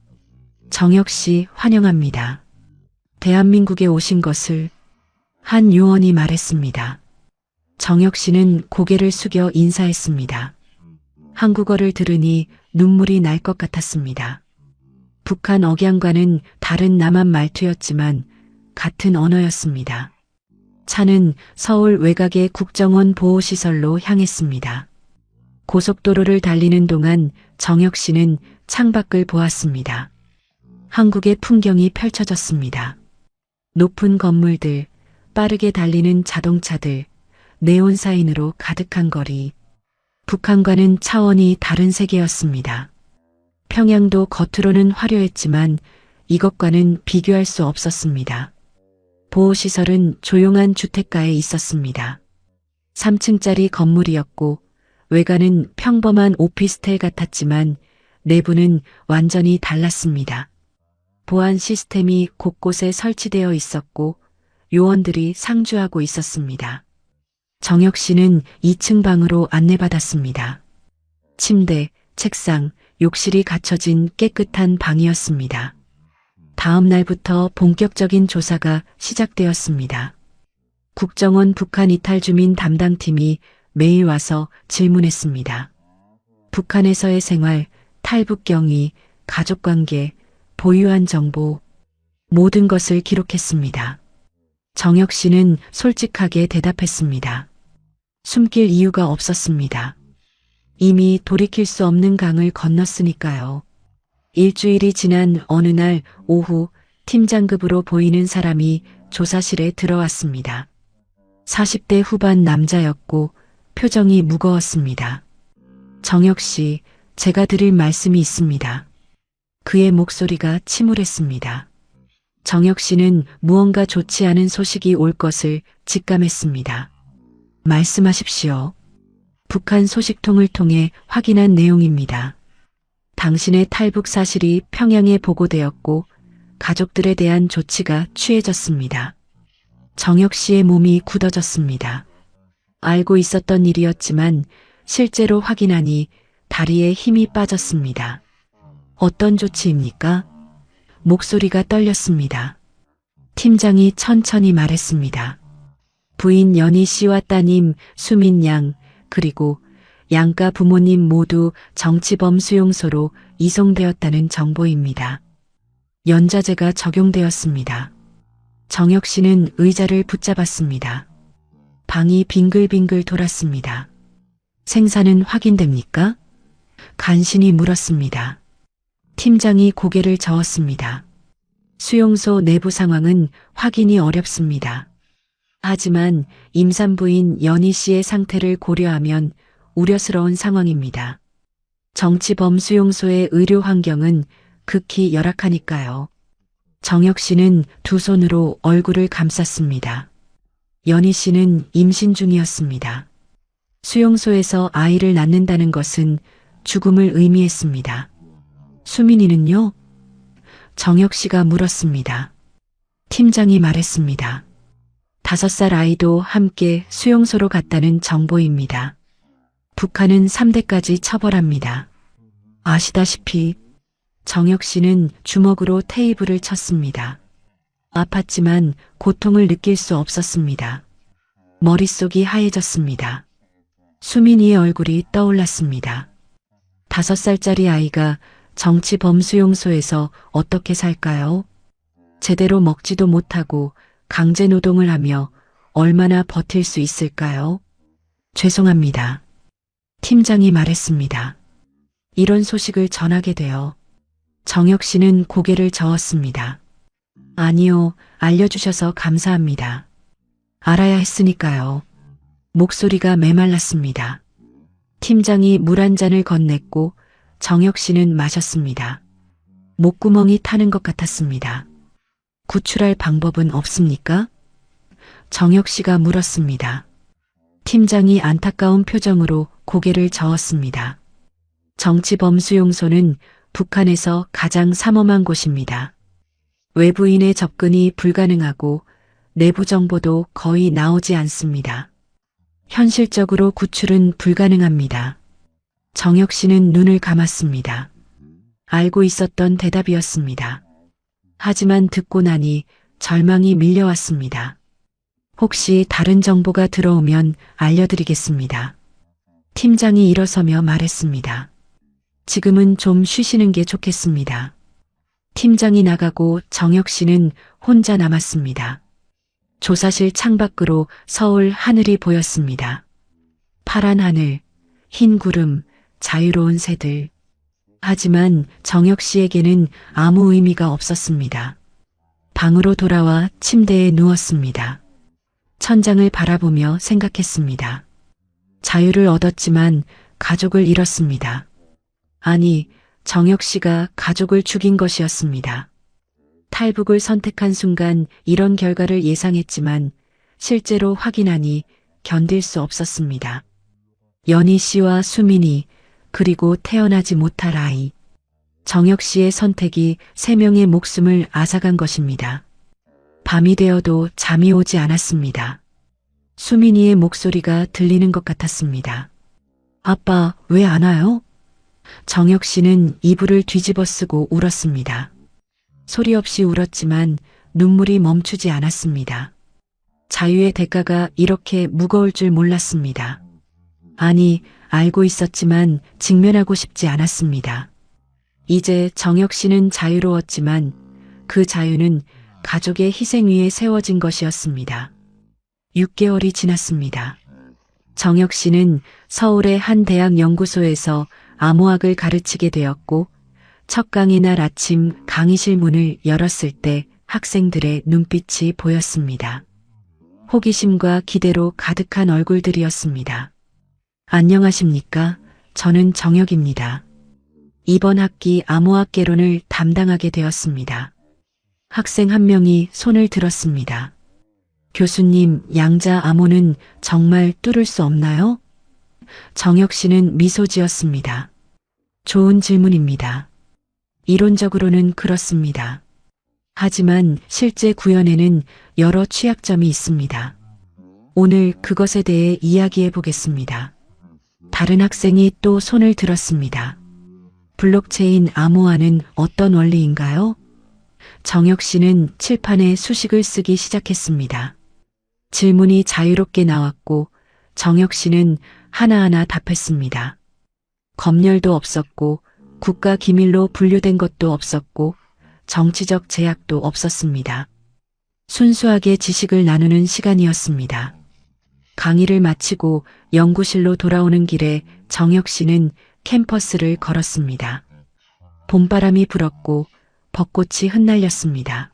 정혁 씨 환영합니다. 대한민국에 오신 것을 한 요원이 말했습니다. 정혁 씨는 고개를 숙여 인사했습니다. 한국어를 들으니 눈물이 날 것 같았습니다. 북한 억양과는 다른 남한 말투였지만 같은 언어였습니다. 차는 서울 외곽의 국정원 보호시설로 향했습니다. 고속도로를 달리는 동안 정혁 씨는 창밖을 보았습니다. 한국의 풍경이 펼쳐졌습니다. 높은 건물들, 빠르게 달리는 자동차들, 네온 사인으로 가득한 거리. 북한과는 차원이 다른 세계였습니다. 평양도 겉으로는 화려했지만 이것과는 비교할 수 없었습니다. 보호시설은 조용한 주택가에 있었습니다. 3층짜리 건물이었고 외관은 평범한 오피스텔 같았지만 내부는 완전히 달랐습니다. 보안 시스템이 곳곳에 설치되어 있었고 요원들이 상주하고 있었습니다. 정혁 씨는 2층 방으로 안내받았습니다. 침대, 책상, 욕실이 갖춰진 깨끗한 방이었습니다. 다음 날부터 본격적인 조사가 시작되었습니다. 국정원 북한 이탈 주민 담당팀이 매일 와서 질문했습니다. 북한에서의 생활, 탈북 경위, 가족관계, 보유한 정보, 모든 것을 기록했습니다. 정혁 씨는 솔직하게 대답했습니다. 숨길 이유가 없었습니다. 이미 돌이킬 수 없는 강을 건넜으니까요. 일주일이 지난 어느 날 오후 팀장급으로 보이는 사람이 조사실에 들어왔습니다. 40대 후반 남자였고 표정이 무거웠습니다. 정혁 씨, 제가 드릴 말씀이 있습니다. 그의 목소리가 침울했습니다. 정혁 씨는 무언가 좋지 않은 소식이 올 것을 직감했습니다. 말씀하십시오. 북한 소식통을 통해 확인한 내용입니다. 당신의 탈북 사실이 평양에 보고되었고 가족들에 대한 조치가 취해졌습니다. 정혁 씨의 몸이 굳어졌습니다. 알고 있었던 일이었지만 실제로 확인하니 다리에 힘이 빠졌습니다. 어떤 조치입니까? 목소리가 떨렸습니다. 팀장이 천천히 말했습니다. 부인 연희 씨와 따님 수민 양 그리고 양가 부모님 모두 정치범 수용소로 이송되었다는 정보입니다. 연자제가 적용되었습니다. 정혁 씨는 의자를 붙잡았습니다. 방이 빙글빙글 돌았습니다. 생사는 확인됩니까? 간신히 물었습니다. 팀장이 고개를 저었습니다. 수용소 내부 상황은 확인이 어렵습니다. 하지만 임산부인 연희 씨의 상태를 고려하면 우려스러운 상황입니다. 정치범 수용소의 의료 환경은 극히 열악하니까요. 정혁 씨는 두 손으로 얼굴을 감쌌습니다. 연희 씨는 임신 중이었습니다. 수용소에서 아이를 낳는다는 것은 죽음을 의미했습니다. 수민이는요? 정혁 씨가 물었습니다. 팀장이 말했습니다. 5살 아이도 함께 수용소로 갔다는 정보입니다. 북한은 3대까지 처벌합니다. 아시다시피 정혁 씨는 주먹으로 테이블을 쳤습니다. 아팠지만 고통을 느낄 수 없었습니다. 머릿속이 하얘졌습니다. 수민이의 얼굴이 떠올랐습니다. 5살짜리 아이가 정치범 수용소에서 어떻게 살까요? 제대로 먹지도 못하고 강제 노동을 하며 얼마나 버틸 수 있을까요? 죄송합니다. 팀장이 말했습니다. 이런 소식을 전하게 되어 정혁 씨는 고개를 저었습니다. 아니요, 알려주셔서 감사합니다. 알아야 했으니까요. 목소리가 메말랐습니다. 팀장이 물 한 잔을 건넸고 정혁 씨는 마셨습니다. 목구멍이 타는 것 같았습니다. 구출할 방법은 없습니까? 정혁 씨가 물었습니다. 팀장이 안타까운 표정으로 고개를 저었습니다. 정치범 수용소는 북한에서 가장 삼엄한 곳입니다. 외부인의 접근이 불가능하고 내부 정보도 거의 나오지 않습니다. 현실적으로 구출은 불가능합니다. 정혁 씨는 눈을 감았습니다. 알고 있었던 대답이었습니다. 하지만 듣고 나니 절망이 밀려왔습니다. 혹시 다른 정보가 들어오면 알려드리겠습니다. 팀장이 일어서며 말했습니다. 지금은 좀 쉬시는 게 좋겠습니다. 팀장이 나가고 정혁 씨는 혼자 남았습니다. 조사실 창밖으로 서울 하늘이 보였습니다. 파란 하늘, 흰 구름, 자유로운 새들. 하지만 정혁 씨에게는 아무 의미가 없었습니다. 방으로 돌아와 침대에 누웠습니다. 천장을 바라보며 생각했습니다. 자유를 얻었지만 가족을 잃었습니다. 아니, 정혁 씨가 가족을 죽인 것이었습니다. 탈북을 선택한 순간 이런 결과를 예상했지만 실제로 확인하니 견딜 수 없었습니다. 연희 씨와 수민이 그리고 태어나지 못할 아이. 정혁 씨의 선택이 3명의 목숨을 앗아간 것입니다. 밤이 되어도 잠이 오지 않았습니다. 수민이의 목소리가 들리는 것 같았습니다. 아빠, 왜 안 와요? 정혁 씨는 이불을 뒤집어 쓰고 울었습니다. 소리 없이 울었지만 눈물이 멈추지 않았습니다. 자유의 대가가 이렇게 무거울 줄 몰랐습니다. 아니, 알고 있었지만 직면하고 싶지 않았습니다. 이제 정혁 씨는 자유로웠지만 그 자유는 가족의 희생 위에 세워진 것이었습니다. 6개월이 지났습니다. 정혁 씨는 서울의 한 대학 연구소에서 암호학을 가르치게 되었고 첫 강의 날 아침 강의실 문을 열었을 때 학생들의 눈빛이 보였습니다. 호기심과 기대로 가득한 얼굴들이었습니다. 안녕하십니까? 저는 정혁입니다. 이번 학기 암호학 개론을 담당하게 되었습니다. 학생 한 명이 손을 들었습니다. 교수님, 양자 암호는 정말 뚫을 수 없나요? 정혁 씨는 미소 지었습니다. 좋은 질문입니다. 이론적으로는 그렇습니다. 하지만 실제 구현에는 여러 취약점이 있습니다. 오늘 그것에 대해 이야기해 보겠습니다. 다른 학생이 또 손을 들었습니다. 블록체인 암호화는 어떤 원리인가요? 정혁 씨는 칠판에 수식을 쓰기 시작했습니다. 질문이 자유롭게 나왔고 정혁 씨는 하나하나 답했습니다. 검열도 없었고 국가 기밀로 분류된 것도 없었고 정치적 제약도 없었습니다. 순수하게 지식을 나누는 시간이었습니다. 강의를 마치고 연구실로 돌아오는 길에 정혁 씨는 캠퍼스를 걸었습니다. 봄바람이 불었고 벚꽃이 흩날렸습니다.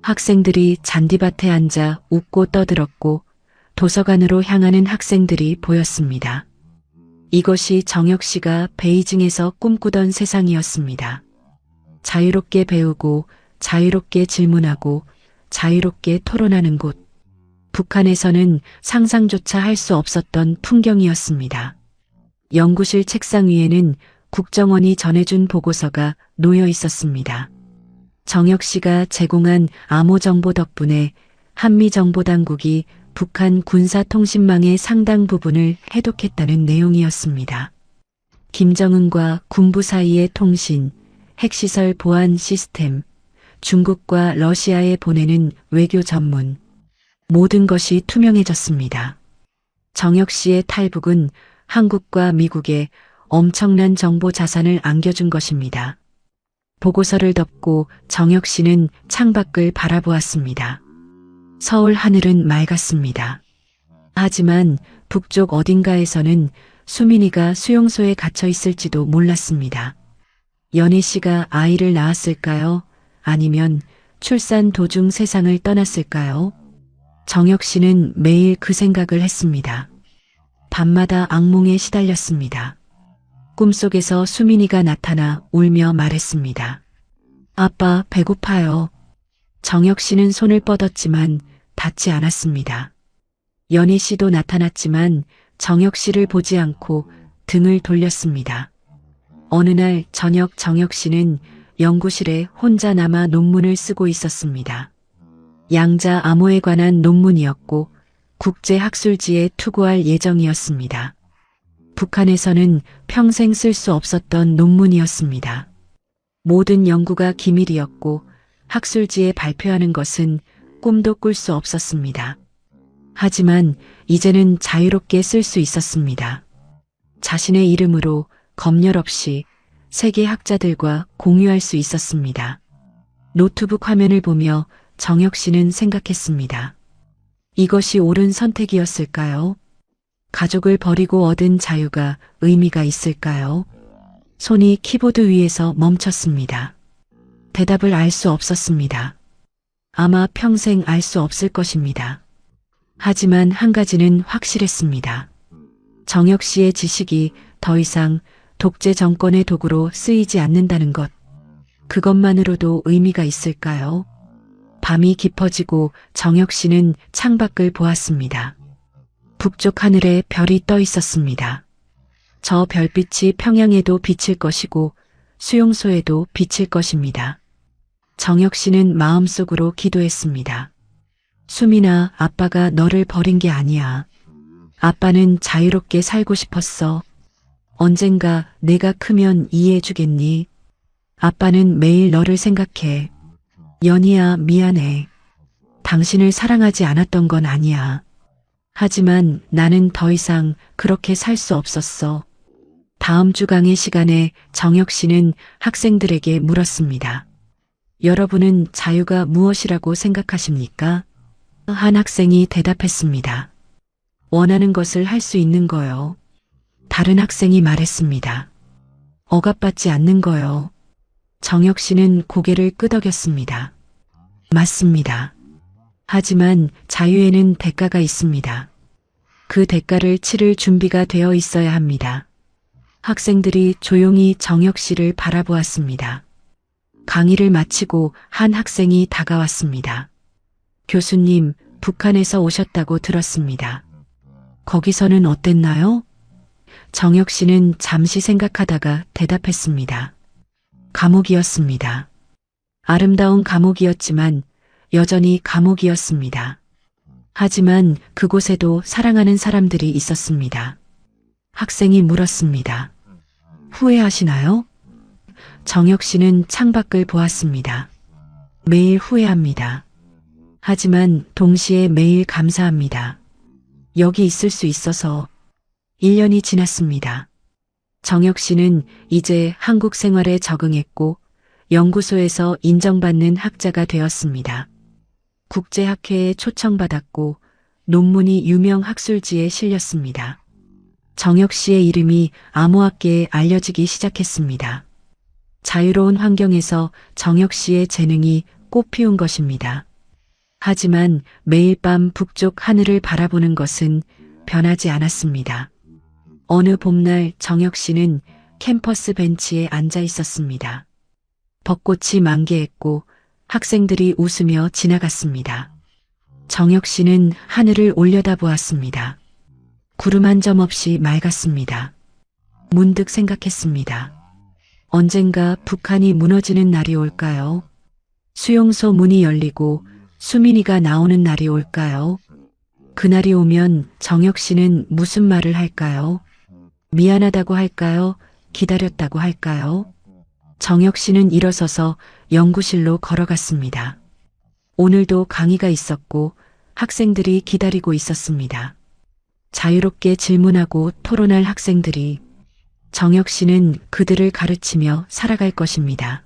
학생들이 잔디밭에 앉아 웃고 떠들었고 도서관으로 향하는 학생들이 보였습니다. 이것이 정혁 씨가 베이징에서 꿈꾸던 세상이었습니다. 자유롭게 배우고 자유롭게 질문하고 자유롭게 토론하는 곳. 북한에서는 상상조차 할 수 없었던 풍경이었습니다. 연구실 책상 위에는 국정원이 전해준 보고서가 놓여 있었습니다. 정혁 씨가 제공한 암호 정보 덕분에 한미정보당국이 북한 군사통신망의 상당 부분을 해독했다는 내용이었습니다. 김정은과 군부 사이의 통신, 핵시설 보안 시스템, 중국과 러시아에 보내는 외교 전문, 모든 것이 투명해졌습니다. 정혁 씨의 탈북은 한국과 미국에 엄청난 정보 자산을 안겨준 것입니다. 보고서를 덮고 정혁 씨는 창밖을 바라보았습니다. 서울 하늘은 맑았습니다. 하지만 북쪽 어딘가에서는 수민이가 수용소에 갇혀 있을지도 몰랐습니다. 연희 씨가 아이를 낳았을까요? 아니면 출산 도중 세상을 떠났을까요? 정혁 씨는 매일 그 생각을 했습니다. 밤마다 악몽에 시달렸습니다. 꿈속에서 수민이가 나타나 울며 말했습니다. 아빠, 배고파요. 정혁 씨는 손을 뻗었지만 닿지 않았습니다. 연희 씨도 나타났지만 정혁 씨를 보지 않고 등을 돌렸습니다. 어느 날 저녁 정혁 씨는 연구실에 혼자 남아 논문을 쓰고 있었습니다. 양자 암호에 관한 논문이었고 국제학술지에 투고할 예정이었습니다. 북한에서는 평생 쓸 수 없었던 논문이었습니다. 모든 연구가 기밀이었고 학술지에 발표하는 것은 꿈도 꿀 수 없었습니다. 하지만 이제는 자유롭게 쓸 수 있었습니다. 자신의 이름으로 검열 없이 세계 학자들과 공유할 수 있었습니다. 노트북 화면을 보며 정혁 씨는 생각했습니다. 이것이 옳은 선택이었을까요? 가족을 버리고 얻은 자유가 의미가 있을까요? 손이 키보드 위에서 멈췄습니다. 대답을 알 수 없었습니다. 아마 평생 알 수 없을 것입니다. 하지만 한 가지는 확실했습니다. 정혁 씨의 지식이 더 이상 독재 정권의 도구로 쓰이지 않는다는 것. 그것만으로도 의미가 있을까요? 밤이 깊어지고 정혁 씨는 창밖을 보았습니다. 북쪽 하늘에 별이 떠 있었습니다. 저 별빛이 평양에도 비칠 것이고 수용소에도 비칠 것입니다. 정혁 씨는 마음속으로 기도했습니다. 수민아, 아빠가 너를 버린 게 아니야. 아빠는 자유롭게 살고 싶었어. 언젠가 내가 크면 이해해 주겠니? 아빠는 매일 너를 생각해. 연희야, 미안해. 당신을 사랑하지 않았던 건 아니야. 하지만 나는 더 이상 그렇게 살 수 없었어. 다음 주 강의 시간에 정혁 씨는 학생들에게 물었습니다. 여러분은 자유가 무엇이라고 생각하십니까? 한 학생이 대답했습니다. 원하는 것을 할 수 있는 거요. 다른 학생이 말했습니다. 억압받지 않는 거요. 정혁 씨는 고개를 끄덕였습니다. 맞습니다. 하지만 자유에는 대가가 있습니다. 그 대가를 치를 준비가 되어 있어야 합니다. 학생들이 조용히 정혁 씨를 바라보았습니다. 강의를 마치고 한 학생이 다가왔습니다. 교수님, 북한에서 오셨다고 들었습니다. 거기서는 어땠나요? 정혁 씨는 잠시 생각하다가 대답했습니다. 감옥이었습니다. 아름다운 감옥이었지만 여전히 감옥이었습니다. 하지만 그곳에도 사랑하는 사람들이 있었습니다. 학생이 물었습니다. 후회하시나요? 정혁 씨는 창밖을 보았습니다. 매일 후회합니다. 하지만 동시에 매일 감사합니다. 여기 있을 수 있어서. 1년이 지났습니다. 정혁 씨는 이제 한국 생활에 적응했고 연구소에서 인정받는 학자가 되었습니다. 국제학회에 초청받았고 논문이 유명 학술지에 실렸습니다. 정혁 씨의 이름이 암호학계에 알려지기 시작했습니다. 자유로운 환경에서 정혁 씨의 재능이 꽃피운 것입니다. 하지만 매일 밤 북쪽 하늘을 바라보는 것은 변하지 않았습니다. 어느 봄날 정혁 씨는 캠퍼스 벤치에 앉아 있었습니다. 벚꽃이 만개했고 학생들이 웃으며 지나갔습니다. 정혁 씨는 하늘을 올려다보았습니다. 구름 한 점 없이 맑았습니다. 문득 생각했습니다. 언젠가 북한이 무너지는 날이 올까요? 수용소 문이 열리고 수민이가 나오는 날이 올까요? 그날이 오면 정혁 씨는 무슨 말을 할까요? 미안하다고 할까요? 기다렸다고 할까요? 정혁 씨는 일어서서 연구실로 걸어갔습니다. 오늘도 강의가 있었고 학생들이 기다리고 있었습니다. 자유롭게 질문하고 토론할 학생들이 정혁 씨는 그들을 가르치며 살아갈 것입니다.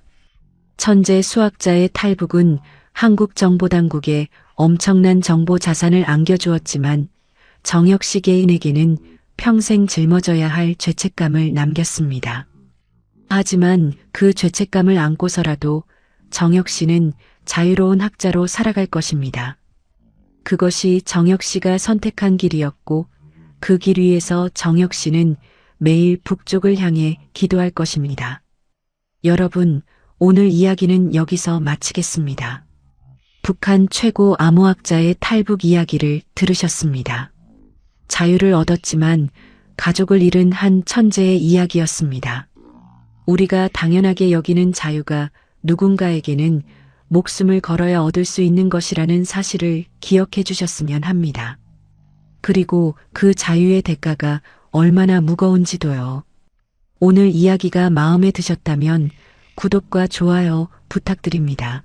천재 수학자의 탈북은 한국정보당국에 엄청난 정보 자산을 안겨주었지만 정혁 씨 개인에게는 평생 짊어져야 할 죄책감을 남겼습니다. 하지만 그 죄책감을 안고서라도 정혁 씨는 자유로운 학자로 살아갈 것입니다. 그것이 정혁 씨가 선택한 길이었고 그 길 위에서 정혁 씨는 매일 북쪽을 향해 기도할 것입니다. 여러분, 오늘 이야기는 여기서 마치겠습니다. 북한 최고 암호학자의 탈북 이야기를 들으셨습니다. 자유를 얻었지만 가족을 잃은 한 천재의 이야기였습니다. 우리가 당연하게 여기는 자유가 누군가에게는 목숨을 걸어야 얻을 수 있는 것이라는 사실을 기억해 주셨으면 합니다. 그리고 그 자유의 대가가 얼마나 무거운지도요. 오늘 이야기가 마음에 드셨다면 구독과 좋아요 부탁드립니다.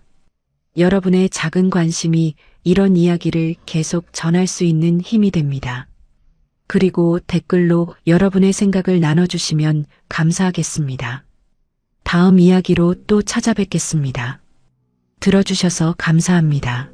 여러분의 작은 관심이 이런 이야기를 계속 전할 수 있는 힘이 됩니다. 그리고 댓글로 여러분의 생각을 나눠주시면 감사하겠습니다. 다음 이야기로 또 찾아뵙겠습니다. 들어주셔서 감사합니다.